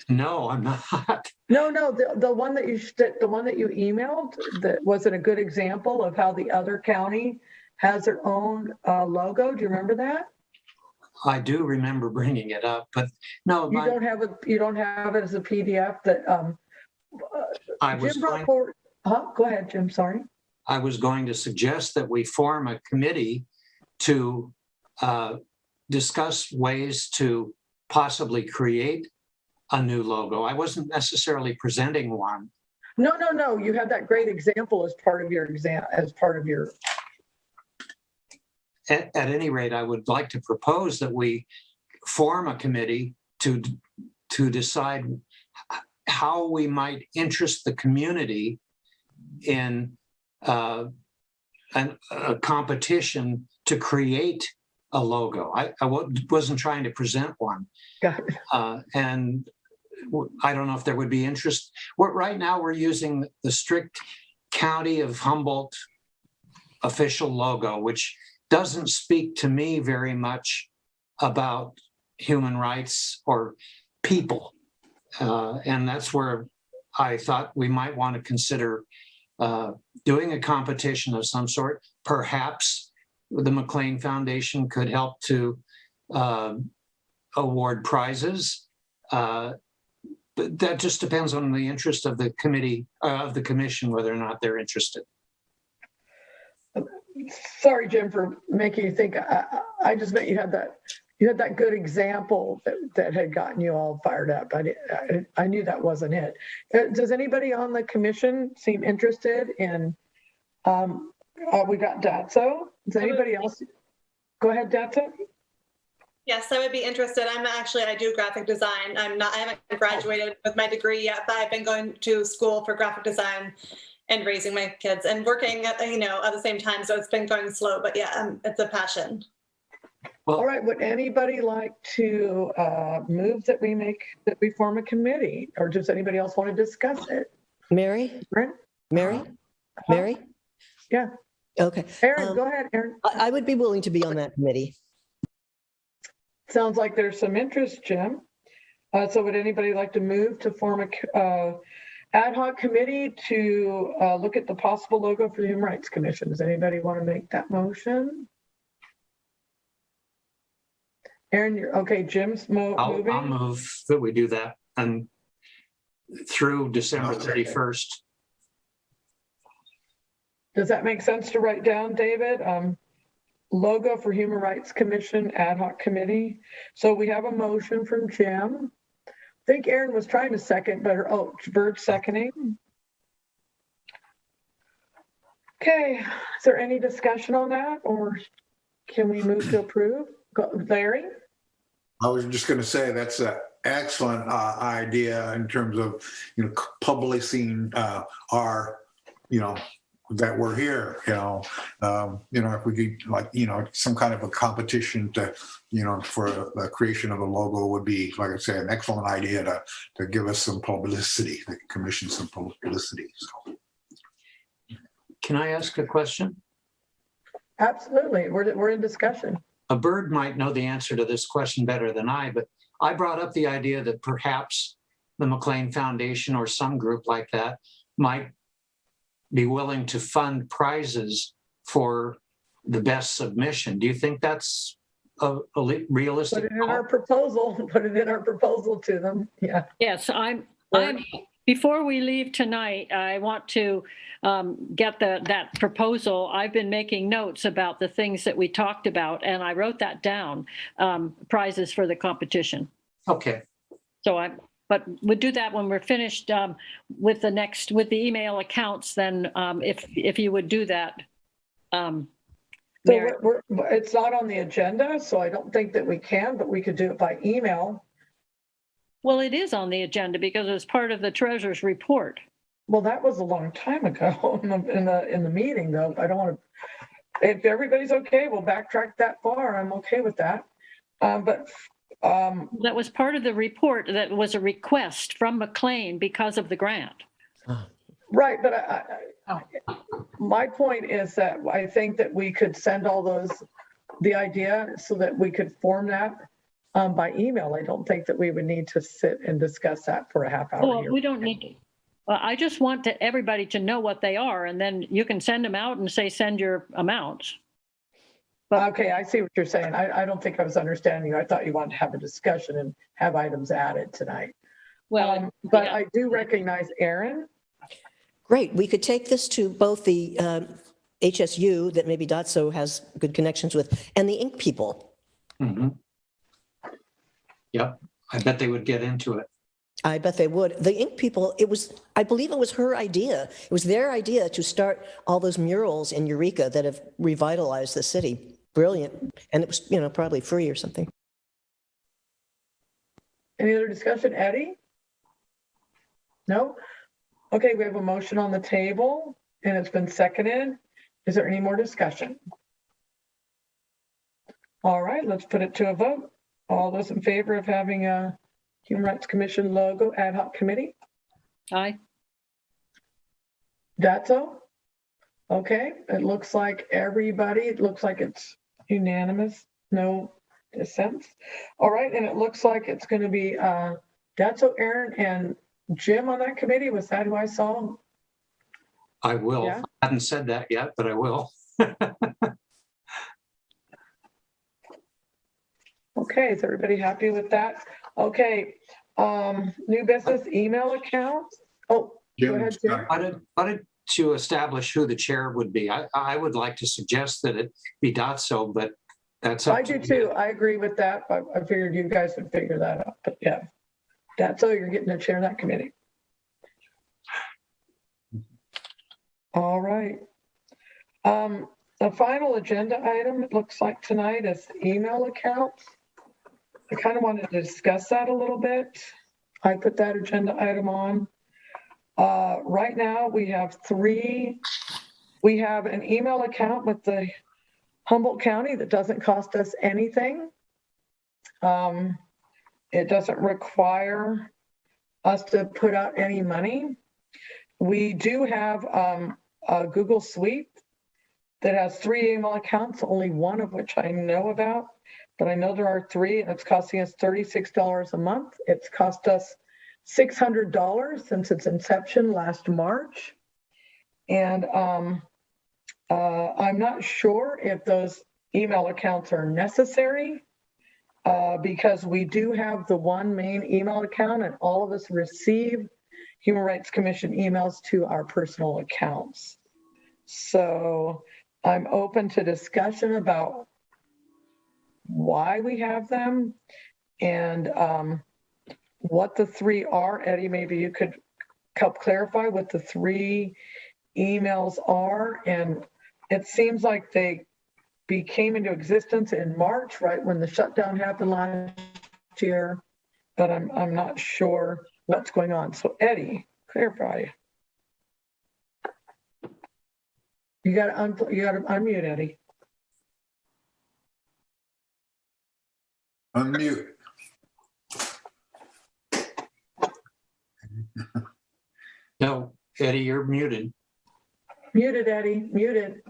No, I'm not. No, the one that you emailed, that wasn't a good example of how the other county has their own logo. Do you remember that? I do remember bringing it up, but no. You don't have it as a PDF that I was Jim brought forward. Go ahead, Jim. Sorry. I was going to suggest that we form a committee to discuss ways to possibly create a new logo. I wasn't necessarily presenting one. No. You had that great example as part of your At any rate, I would like to propose that we form a committee to decide how we might interest the community in a competition to create a logo. I wasn't trying to present one. And I don't know if there would be interest. Right now, we're using the strict County of Humboldt official logo, which doesn't speak to me very much about human rights or people. And that's where I thought we might want to consider doing a competition of some sort. Perhaps the McLean Foundation could help to award prizes. But that just depends on the interest of the committee, of the commission, whether or not they're interested. Sorry, Jim, for making you think. I just meant you had that good example that had gotten you all fired up. I knew that wasn't it. Does anybody on the commission seem interested in? We got Datso. Does anybody else? Go ahead, Datso. Yes, I would be interested. I do graphic design. I haven't graduated with my degree yet, but I've been going to school for graphic design and raising my kids and working at the same time. So it's been going slow, but yeah, it's a passion. Well, all right. Would anybody like to move that we form a committee, or does anybody else want to discuss it? Mary? Mary? Yeah. Okay. Aaron, go ahead, Aaron. I would be willing to be on that committee. Sounds like there's some interest, Jim. So would anybody like to move to form a ad hoc committee to look at the possible logo for the Human Rights Commission? Does anybody want to make that motion? Aaron, you're okay. Jim's moving. I'll move that we do that and through December 31st. Does that make sense to write down, David? Logo for Human Rights Commission ad hoc committee. So we have a motion from Jim. I think Aaron was trying to second, but Bird seconding. Okay, is there any discussion on that, or can we move to approve? Larry? I was just going to say that's an excellent idea in terms of publishing our that we're here. If we could some kind of a competition to for the creation of a logo would be, like I say, an excellent idea to give us some publicity, the commission some publicity. So. Can I ask a question? Absolutely. We're in discussion. A bird might know the answer to this question better than I, but I brought up the idea that perhaps the McLean Foundation or some group like that might be willing to fund prizes for the best submission. Do you think that's a realistic? Put it in our proposal. Put it in our proposal to them. Yeah. Yes, I'm, before we leave tonight, I want to get that proposal. I've been making notes about the things that we talked about, and I wrote that down, prizes for the competition. Okay. So but we'll do that when we're finished with the email accounts, then if you would do that. So Mary. it's not on the agenda, so I don't think that we can, but we could do it by email. Well, it is on the agenda because it was part of the treasurer's report. Well, that was a long time ago in the meeting, though. I don't want to. If everybody's okay, we'll backtrack that far. I'm okay with that. But that was part of the report. That was a request from McLean because of the grant. Right, but my point is that I think that we could send all the idea so that we could form that by email. I don't think that we would need to sit and discuss that for a half hour. Well, we don't need to. I just want everybody to know what they are, and then you can send them out and say, send your amounts. Okay, I see what you're saying. I don't think I was understanding you. I thought you wanted to have a discussion and have items added tonight. Well, but yeah. I do recognize Aaron. Great. We could take this to both the HSU that maybe Dotso has good connections with and the Inc. people. Mm-hmm. Yep. I bet they would get into it. I bet they would. The Inc. people, I believe it was her idea. It was their idea to start all those murals in Eureka that have revitalized the city. Brilliant. And it was, probably free or something. Any other discussion, Eddie? No? Okay, we have a motion on the table and it's been seconded. Is there any more discussion? All right, let's put it to a vote. All those in favor of having a Human Rights Commission logo ad hoc committee? Aye. Dotso? Okay, it looks like it's unanimous, no dissents. All right, and it looks like it's going to be Dotso, Aaron, and Jim on that committee. Was that who I saw? I will. Yeah. I hadn't said that yet, but I will. Okay, is everybody happy with that? Okay, new business email accounts. Oh, go ahead, Jim. I did to establish who the chair would be. I would like to suggest that it be Dotso, but that's up I to do too. I agree with that. I figured you guys would figure that out, but yeah. Dotso, you're getting to chair that committee. All right. The final agenda item, it looks like tonight, is email accounts. I kind of wanted to discuss that a little bit. I put that agenda item on. Right now, we have we have an email account with the Humboldt County that doesn't cost us anything. It doesn't require us to put out any money. We do have a Google Suite that has 3 email accounts, only one of which I know about, but I know there are 3, and it's costing us $36 a month. It's cost us $600 since its inception last March. And I'm not sure if those email accounts are necessary because we do have the one main email account, and all of us receive Human Rights Commission emails to our personal accounts. So I'm open to discussion about why we have them and what the 3 are. Eddie, maybe you could help clarify what the 3 emails are. And it seems like they came into existence in March, right when the shutdown happened last year, but I'm not sure what's going on. So Eddie, clarify. You got to unmute, Eddie. Unmute. No, Eddie, you're muted. Muted, Eddie, muted.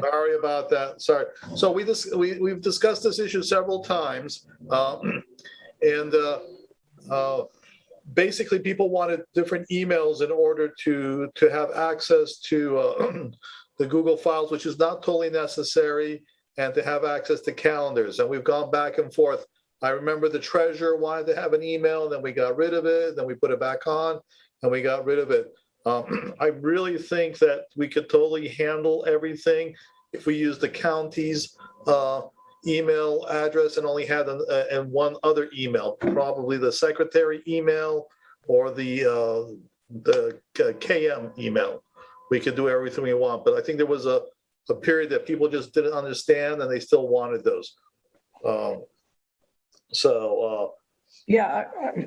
Sorry about that. Sorry. So we've discussed this issue several times. And basically people wanted different emails in order to have access to the Google files, which is not totally necessary, and to have access to calendars. And we've gone back and forth. I remember the treasurer wanted to have an email, and then we got rid of it, then we put it back on, and we got rid of it. I really think that we could totally handle everything if we use the county's email address and only had and one other email, probably the secretary email or the KM email. We could do everything we want, but I think there was a period that people just didn't understand and they still wanted those. Yeah,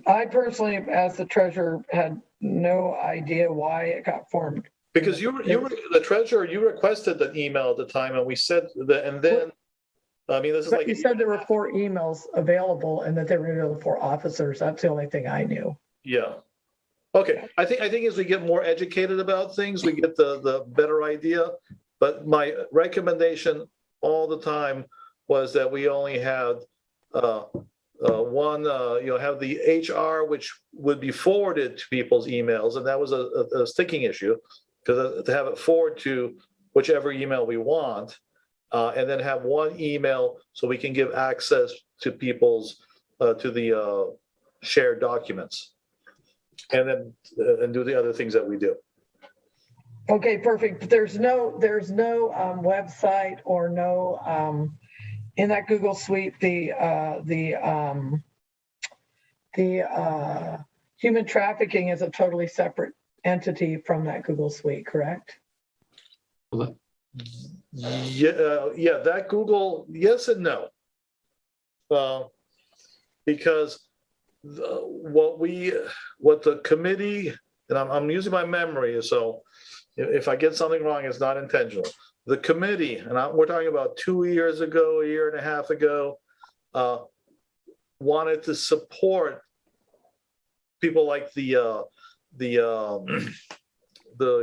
I personally, as the treasurer, had no idea why it got formed. Because you were the treasurer, you requested an email at the time, and we said that, and then, I mean, this is like. You said there were 4 emails available and that they were available for officers. That's the only thing I knew. Yeah. Okay, I think as we get more educated about things, we get the better idea. But my recommendation all the time was that we only had one, have the HR, which would be forwarded to people's emails, and that was a sticking issue, because to have it forward to whichever email we want, and then have one email so we can give access to people's to the shared documents, and then and do the other things that we do. Okay, perfect. But there's no website or no in that Google Suite, the human trafficking is a totally separate entity from that Google Suite, correct? Yeah, that Google, yes and no. Because what the committee, and I'm using my memory, so if I get something wrong, it's not intentional. The committee, and we're talking about 2 years ago, a year and a half ago, wanted to support people like the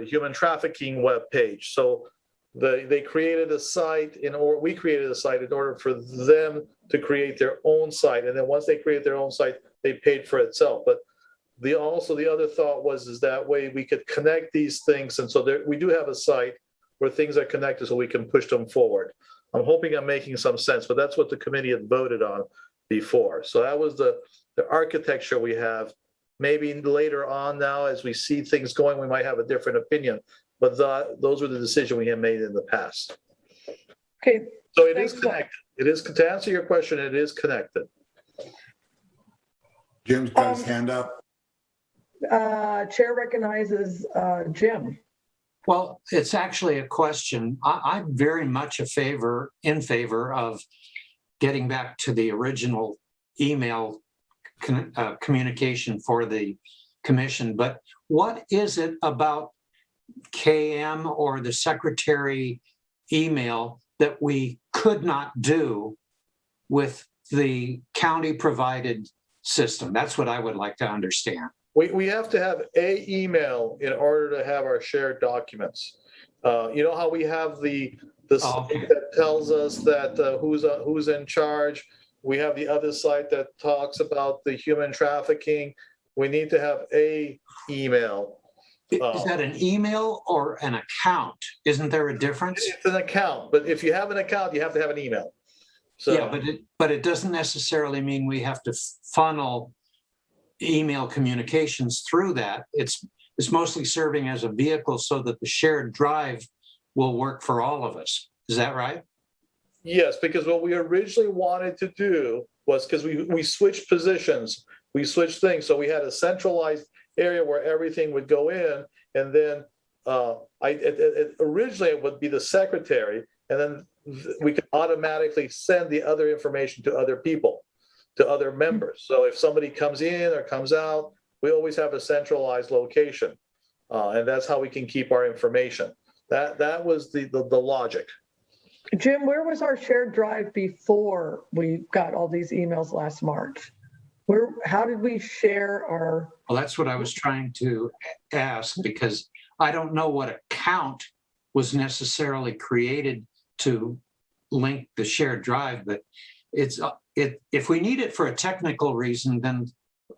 human trafficking webpage. So they created a site we created a site in order for them to create their own site. And then once they created their own site, they paid for itself. But the other thought was that way we could connect these things. And so we do have a site where things are connected so we can push them forward. I'm hoping I'm making some sense, but that's what the committee had voted on before. So that was the architecture we have. Maybe later on now, as we see things going, we might have a different opinion, but those were the decisions we had made in the past. Okay. So it is connected. It is, to answer your question, it is connected. Jim's got his hand up. Chair recognizes Jim. Well, it's actually a question. I'm very much in favor of getting back to the original email communication for the commission. But what is it about KM or the secretary email that we could not do with the county provided system? That's what I would like to understand. We have to have a email in order to have our shared documents. You know how we have the site that tells us that who's in charge. We have the other site that talks about the human trafficking. We need to have a email. Is that an email or an account? Isn't there a difference? It's an account, but if you have an account, you have to have an email. So, yeah, but it doesn't necessarily mean we have to funnel email communications through that. It's mostly serving as a vehicle so that the shared drive will work for all of us. Is that right? Yes, because what we originally wanted to do was, because we switched positions, we switched things. So we had a centralized area where everything would go in, and then originally it would be the secretary, and then we could automatically send the other information to other people, to other members. So if somebody comes in or comes out, we always have a centralized location, and that's how we can keep our information. That was the logic. Jim, where was our shared drive before we got all these emails last March? How did we share our? Well, that's what I was trying to ask, because I don't know what account was necessarily created to link the shared drive, but if we need it for a technical reason, then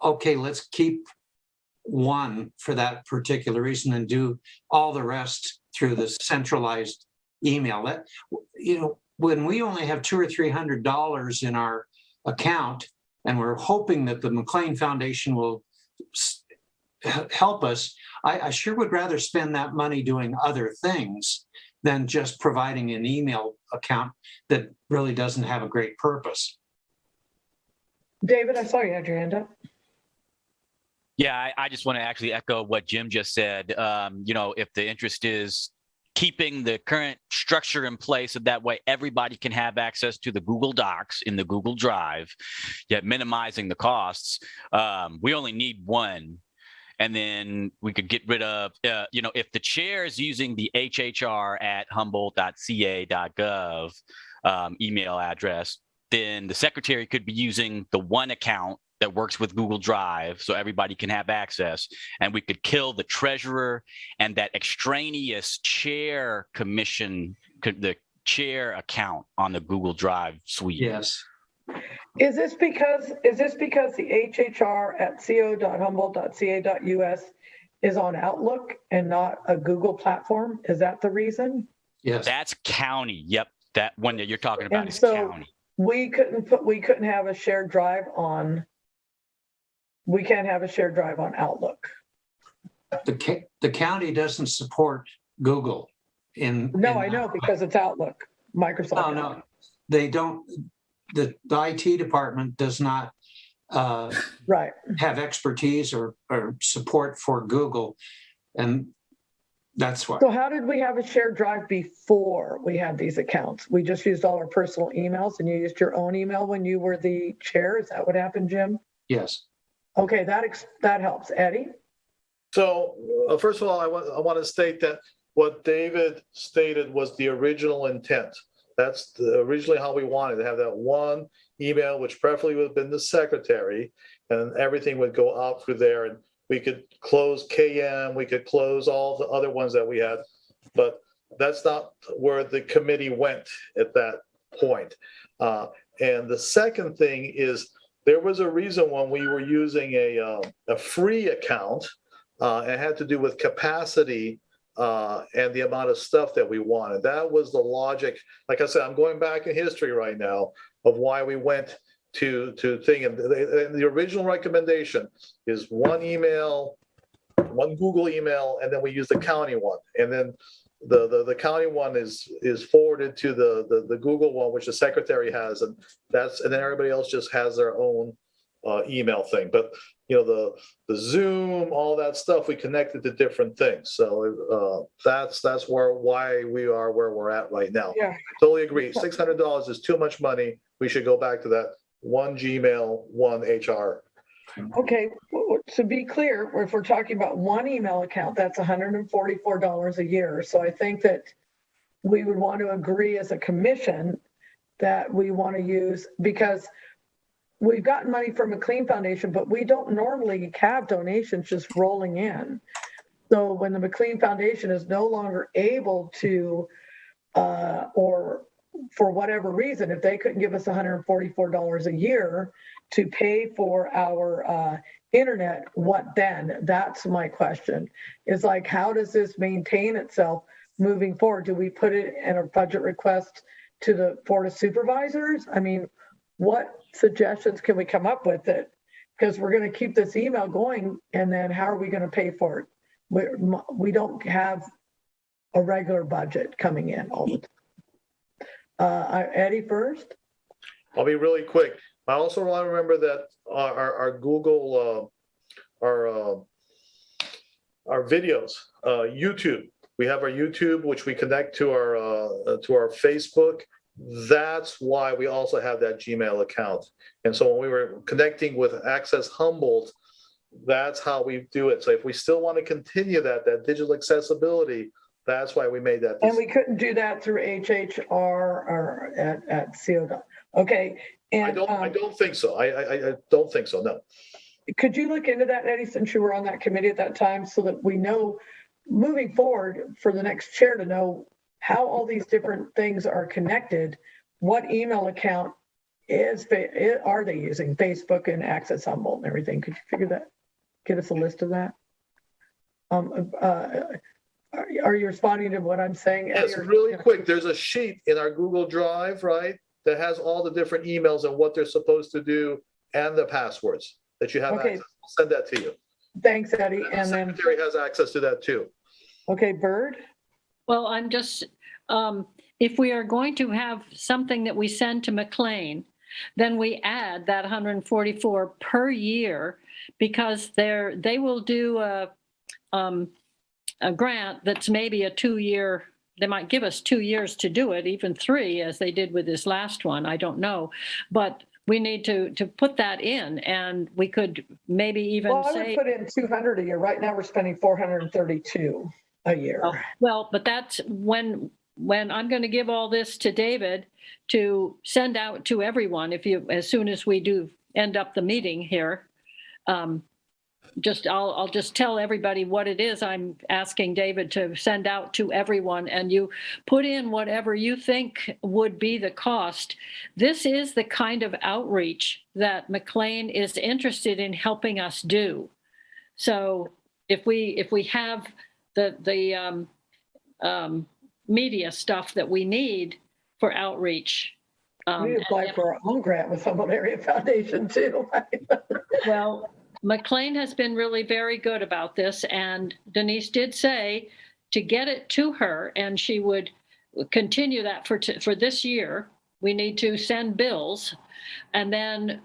okay, let's keep one for that particular reason and do all the rest through the centralized email. That, when we only have $200 or $300 in our account, and we're hoping that the McLean Foundation will help us, I sure would rather spend that money doing other things than just providing an email account that really doesn't have a great purpose. David, I saw you had your hand up. Yeah, I just want to actually echo what Jim just said. If the interest is keeping the current structure in place, so that way everybody can have access to the Google Docs in the Google Drive, yet minimizing the costs. We only need one. And then we could get rid of, if the chair is using the hhr@humboldt.ca.gov email address, then the secretary could be using the one account that works with Google Drive so everybody can have access. And we could kill the treasurer and that extraneous chair commission, the chair account on the Google Drive suite. Yes. Is this because the hhr@co.humboldt.ca.us is on Outlook and not a Google platform? Is that the reason? Yes. That's county. Yep. That one that you're talking about is so county. We couldn't have a shared drive on. We can't have a shared drive on Outlook. The county doesn't support Google I know, because it's Outlook, Microsoft. No, they don't. The IT department does not have expertise or support for Google, and that's why. So how did we have a shared drive before we had these accounts? We just used all our personal emails, and you used your own email when you were the chair. Is that what happened, Jim? Yes. Okay, that helps. Eddie? So first of all, I want to state that what David stated was the original intent. That's originally how we wanted to have that one email, which preferably would have been the secretary, and everything would go out through there, and we could close KM, we could close all the other ones that we had, but that's not where the committee went at that point. And the second thing is, there was a reason when we were using a free account. It had to do with capacity and the amount of stuff that we wanted. That was the logic. Like I said, I'm going back in history right now of why we went to thing. And the original recommendation is one email, one Google email, and then we use the county one. And then the county one is forwarded to the Google one, which the secretary has, and then everybody else just has their own email thing. But the Zoom, all that stuff, we connected to different things. So that's why we are where we're at right now. Yeah. Totally agree. $600 is too much money. We should go back to that one Gmail, one HR. Okay, to be clear, if we're talking about one email account, that's $144 a year. So I think that we would want to agree as a commission that we want to use, because we've gotten money from McLean Foundation, but we don't normally have donations just rolling in. So when the McLean Foundation is no longer able to, or for whatever reason, if they couldn't give us $144 a year to pay for our internet, what then? That's my question. Is like, how does this maintain itself moving forward? Do we put it in a budget request to the Board of Supervisors? I mean, what suggestions can we come up with it? Because we're going to keep this email going, and then how are we going to pay for it? We don't have a regular budget coming in all the time. Eddie first. I'll be really quick. I also want to remember that our Google, our videos, YouTube. We have our YouTube, which we connect to our Facebook. That's why we also have that Gmail account. And so when we were connecting with Access Humboldt, that's how we do it. So if we still want to continue that digital accessibility, that's why we made that decision. And we couldn't do that through HHR or at CO. Okay. And I don't think so. I don't think so, no. Could you look into that, Eddie, since you were on that committee at that time, so that we know moving forward, for the next chair to know how all these different things are connected, what email account are they using? Facebook and Access Humboldt and everything. Could you figure that? Give us a list of that. Are you responding to what I'm saying? Yes, really quick. There's a sheet in our Google Drive, right, that has all the different emails and what they're supposed to do and the passwords that you have access. I'll send that to you. Thanks, Eddie. And the secretary has access to that too. Okay, Bird. Well, I'm just, if we are going to have something that we send to McLean, then we add that 144 per year, because they will do a grant that's maybe a 2-year. They might give us 2 years to do it, even 3, as they did with this last one. I don't know, but we need to put that in, and we could maybe even I say. would put in 200 a year. Right now, we're spending 432 a year. Well, but that's when I'm going to give all this to David to send out to everyone. As soon as we do end up the meeting here, I'll just tell everybody what it is I'm asking David to send out to everyone, and you put in whatever you think would be the cost. This is the kind of outreach that McLean is interested in helping us do. So if we have the media stuff that we need for outreach. We apply for our own grant with Humboldt Area Foundation too. Well, McLean has been really very good about this, and Denise did say to get it to her, and she would continue that for this year. We need to send bills, and then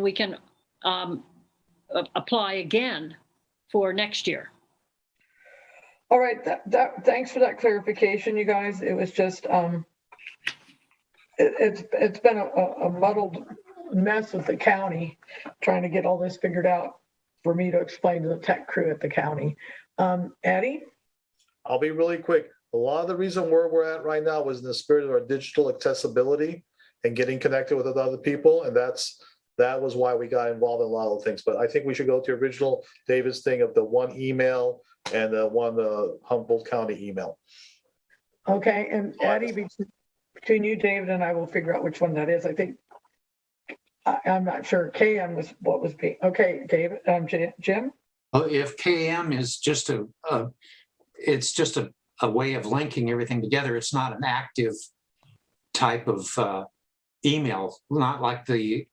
we can apply again for next year. All right, thanks for that clarification, you guys. It was just it's been a muddled mess with the county trying to get all this figured out for me to explain to the tech crew at the county. Eddie? I'll be really quick. A lot of the reason where we're at right now was in the spirit of our digital accessibility and getting connected with other people. And that was why we got involved in a lot of things. But I think we should go to original David's thing of the one email and the one Humboldt County email. Okay, and Eddie, between you, David, and I will figure out which one that is. I think I'm not sure. KM was what was being. Okay, David, Jim. Oh, if KM is just it's just a way of linking everything together. It's not an active type of email, not like the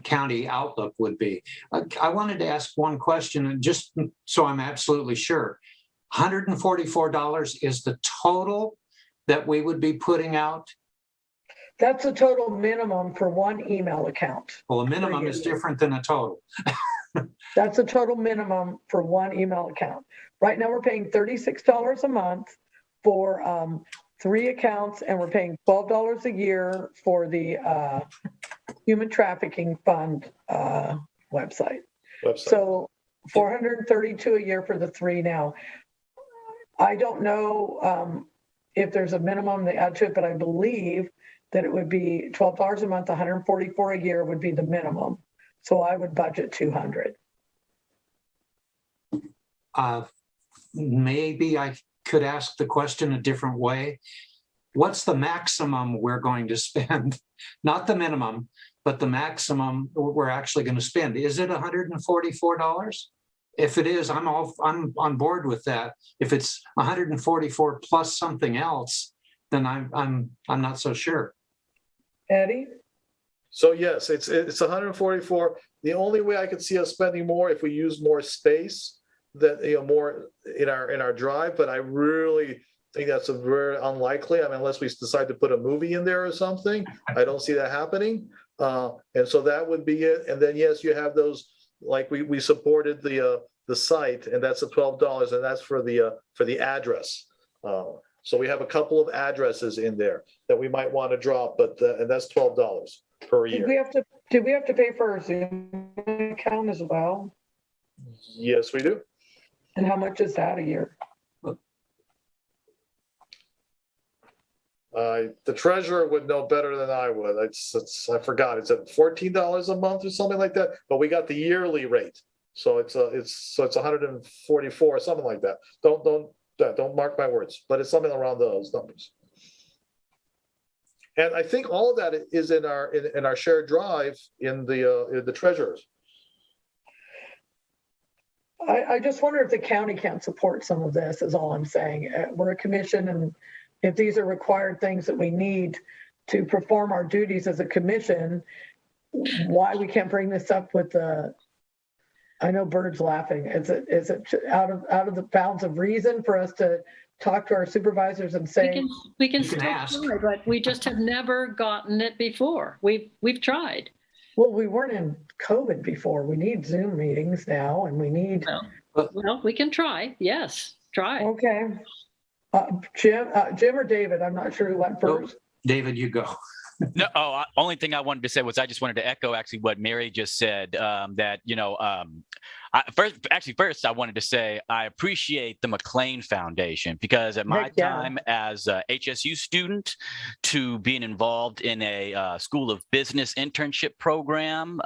county Outlook would be. I wanted to ask one question, and just so I'm absolutely sure, $144 is the total that we would be putting out? That's the total minimum for one email account. Well, a minimum is different than a total. That's a total minimum for one email account. Right now, we're paying $36 a month for 3 accounts, and we're paying $12 a year for the Human Trafficking Fund website. So $432 a year for the 3 now. I don't know if there's a minimum they add to it, but I believe that it would be $12 a month, $144 a year would be the minimum. So I would budget $200. Maybe I could ask the question a different way. What's the maximum we're going to spend? Not the minimum, but the maximum we're actually going to spend. Is it $144? If it is, I'm on board with that. If it's 144 plus something else, then I'm not so sure. Eddie? So yes, it's 144. The only way I could see us spending more if we use more space, that more in our drive, but I really think that's very unlikely. I mean, unless we decide to put a movie in there or something, I don't see that happening. And so that would be it. And then yes, you have those, like we supported the site, and that's the $12, and that's for the address. So we have a couple of addresses in there that we might want to drop, but and that's $12 per year. Did we have to pay for our Zoom account as well? Yes, we do. And how much is that a year? The treasurer would know better than I would. I forgot. It's at $14 a month or something like that. But we got the yearly rate. So it's 144, something like that. Don't mark my words, but it's something around those numbers. And I think all of that is in our shared drive in the treasurers. I just wonder if the county can support some of this, is all I'm saying. We're a commission, and if these are required things that we need to perform our duties as a commission, why we can't bring this up with the, I know Bird's laughing. Is it out of the bounds of reason for us to talk to our supervisors and say, we can still ask. try, but we just have never gotten it before. We've tried. well, we weren't in COVID before. We need Zoom meetings now, and we need. Well, we can try. Yes, try. Okay. Jim or David? I'm not sure who went first. David, you go. No, only thing I wanted to say was I just wanted to echo actually what Mary just said, that, first I wanted to say I appreciate the McLean Foundation, because at my time as a HSU student to being involved in a School of Business internship program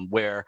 where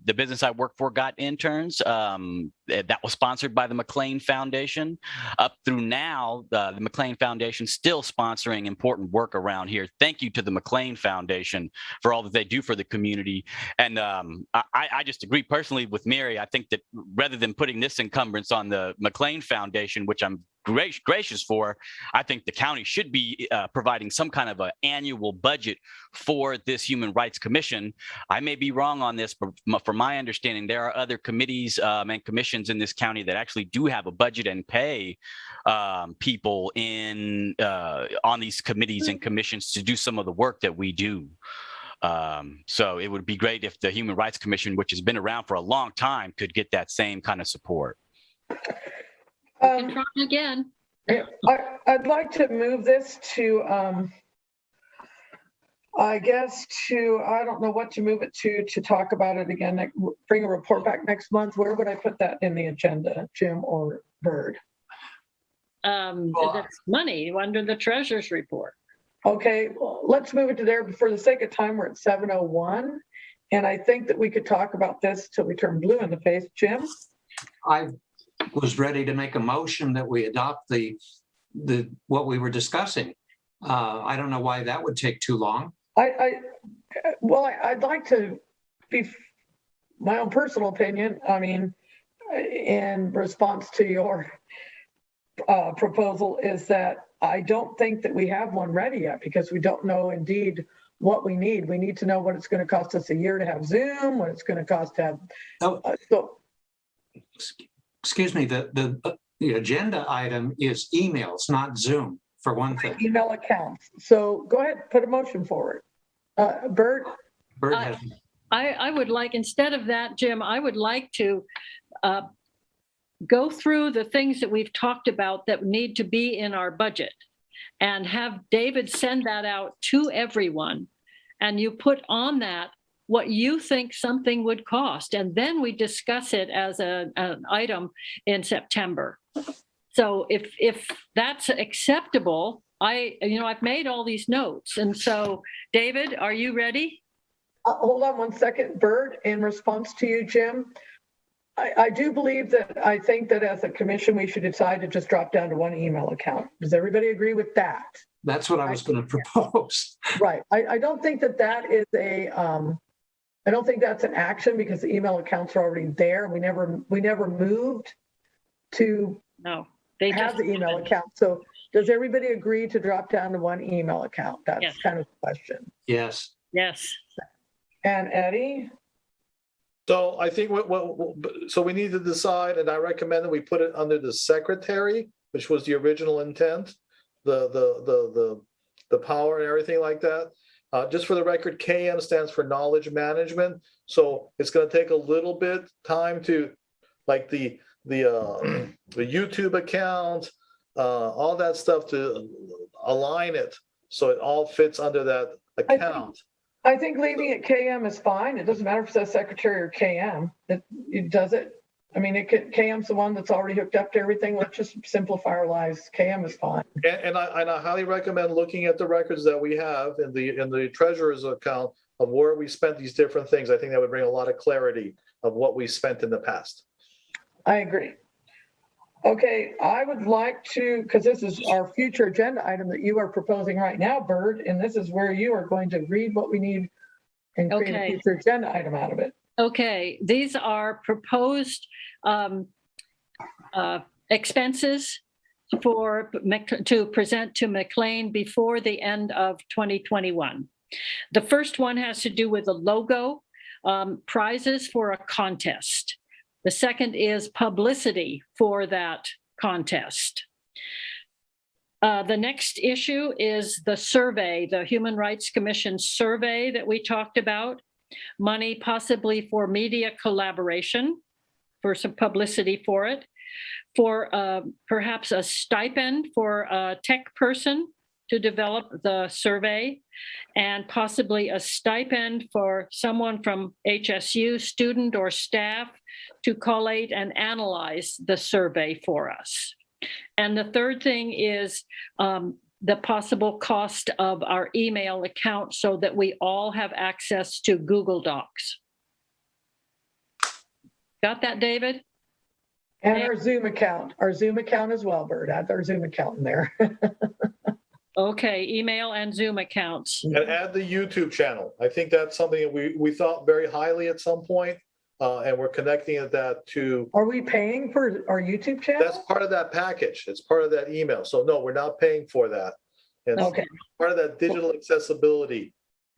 the business I worked for got interns, that was sponsored by the McLean Foundation. Up through now, the McLean Foundation still sponsoring important work around here. Thank you to the McLean Foundation for all that they do for the community. And I just agree personally with Mary. I think that rather than putting this encumbrance on the McLean Foundation, which I'm gracious for, I think the county should be providing some kind of an annual budget for this Human Rights Commission. I may be wrong on this, but from my understanding, there are other committees and commissions in this county that actually do have a budget and pay people in on these committees and commissions to do some of the work that we do. So it would be great if the Human Rights Commission, which has been around for a long time, could get that same kind of support. We can try again. I'd like to move this to, I don't know what to move it to talk about it again, bring a report back next month. Where would I put that in the agenda, Jim or Bird? That's money under the treasurer's report. Okay, well, let's move it to there. But for the sake of time, we're at 7:01. And I think that we could talk about this till we turn blue in the face. Jim? I was ready to make a motion that we adopt the what we were discussing. I don't know why that would take too long. I'd like to be my own personal opinion. I mean, in response to your proposal, is that I don't think that we have one ready yet, because we don't know indeed what we need. We need to know what it's going to cost us a year to have Zoom, what it's going to cost to have. Excuse me, the agenda item is emails, not Zoom, for one thing. Email accounts. So go ahead, put a motion forward. Bert? Bert has. I would like, instead of that, Jim, I would like to go through the things that we've talked about that need to be in our budget and have David send that out to everyone. And you put on that what you think something would cost. And then we discuss it as an item in September. So if that's acceptable, I've made all these notes. And so, David, are you ready? Hold on one second, Bert. In response to you, Jim, I do believe that I think that as a commission, we should decide to just drop down to one email account. Does everybody agree with that? That's what I was going to propose. Right. I don't think that is I don't think that's an action, because the email accounts are already there. We never moved to have the email account. So does everybody agree to drop down to one email account? That's kind of the question. Yes. Yes. And Eddie? So I think so we need to decide, and I recommend that we put it under the secretary, which was the original intent, the power and everything like that. Just for the record, KM stands for knowledge management. So it's going to take a little bit time to, like the YouTube account, all that stuff, to align it so it all fits under that account. I think leaving it KM is fine. It doesn't matter if it says secretary or KM. It does it. I mean, KM's the one that's already hooked up to everything. Let's just simplify our lives. KM is fine. And I highly recommend looking at the records that we have in the treasurer's account of where we spent these different things. I think that would bring a lot of clarity of what we spent in the past. I agree. Okay, I would like to, because this is our future agenda item that you are proposing right now, Bird, and this is where you are going to read what we need and create a future agenda item out of it. Okay, these are proposed expenses to present to McLean before the end of 2021. The first one has to do with the logo, prizes for a contest. The second is publicity for that contest. The next issue is the survey, the Human Rights Commission survey that we talked about. Money possibly for media collaboration, for some publicity for it, for perhaps a stipend for a tech person to develop the survey, and possibly a stipend for someone from HSU, student or staff, to collate and analyze the survey for us. And the third thing is the possible cost of our email account so that we all have access to Google Docs. Got that, David? And our Zoom account as well, Bird. Add our Zoom account in there. Okay, email and Zoom accounts. And add the YouTube channel. I think that's something that we thought very highly at some point, and we're connecting that to. Are we paying for our YouTube channel? That's part of that package. It's part of that email. So no, we're not paying for that. It's okay. Part of that digital accessibility.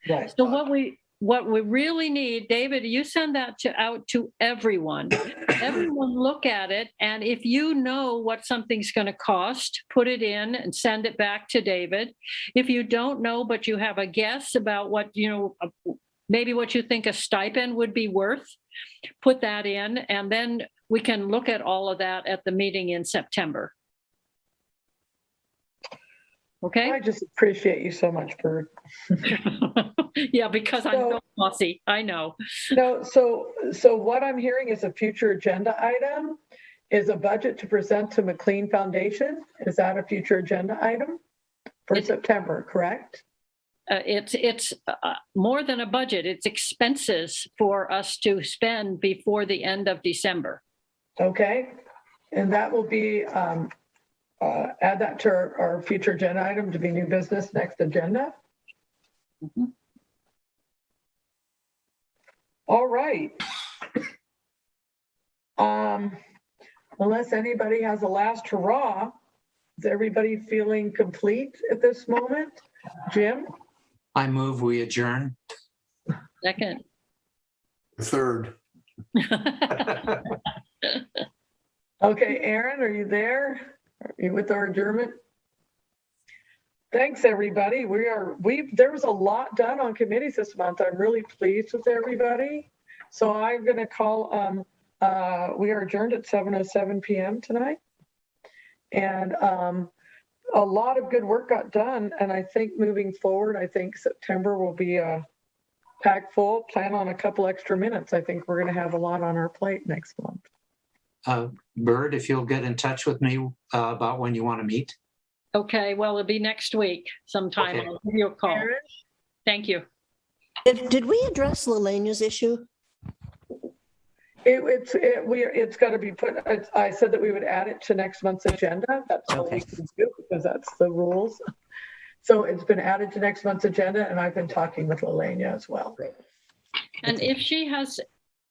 Right. So what we really need, David, you send that out to everyone. Everyone look at it, and if you know what something's going to cost, put it in and send it back to David. If you don't know, but you have a guess about what, maybe what you think a stipend would be worth, put that in, and then we can look at all of that at the meeting in September. Okay. I just appreciate you so much, Bird. Yeah, because I'm so bossy. I know. No, so what I'm hearing is a future agenda item is a budget to present to McLean Foundation. Is that a future agenda item for September, correct? It's more than a budget. It's expenses for us to spend before the end of December. Okay, and that will be, add that to our future agenda item to be new business next agenda. Mm-hmm. All right. Unless anybody has a last hurrah, is everybody feeling complete at this moment? Jim? I move we adjourn. Second. Third. Okay, Aaron, are you there? Are you with our adjournment? Thanks, everybody. There was a lot done on committees this month. I'm really pleased with everybody. So I'm going to call, we are adjourned at 7:07 p.m. tonight. And a lot of good work got done. And I think moving forward, I think September will be packed full. Plan on a couple extra minutes. I think we're going to have a lot on our plate next month. Bird, if you'll get in touch with me about when you want to meet. Okay, well, it'll be next week sometime. Okay. I'll give you a call. Thank you. Did we address Lelania's issue? It's got to be put, I said that we would add it to next month's agenda. That's what we can do because that's the rules. So it's been added to next month's agenda, and I've been talking with Lelania as well. And if she has,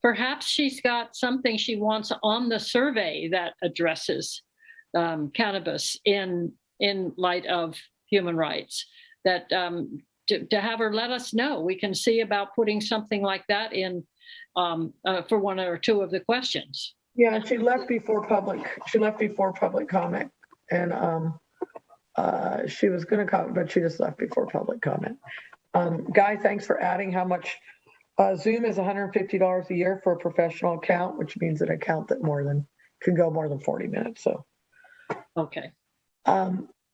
perhaps she's got something she wants on the survey that addresses cannabis in light of human rights, that to have her let us know. We can see about putting something like that in for one or two of the questions. Yeah, she left before public comment, and she was going to comment, but she just left before public comment. Guy, thanks for adding how much. Zoom is $150 a year for a professional account, which means an account that can go more than 40 minutes. So, okay.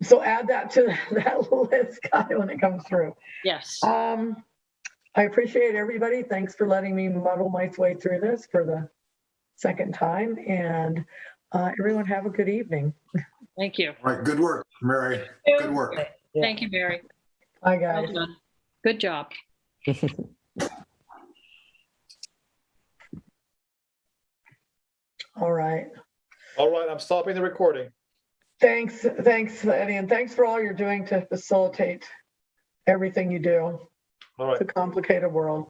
So add that to that list, Guy, when it comes through. Yes. I appreciate everybody. Thanks for letting me muddle my way through this for the second time. And everyone have a good evening. Thank you. All right, good work, Mary. Good work. Thank you, Mary. Bye, Well guys. done. Good job. All right. All right, I'm stopping the recording. Thanks, Eddie, and thanks for all you're doing to facilitate everything you do. All right. It's a complicated world.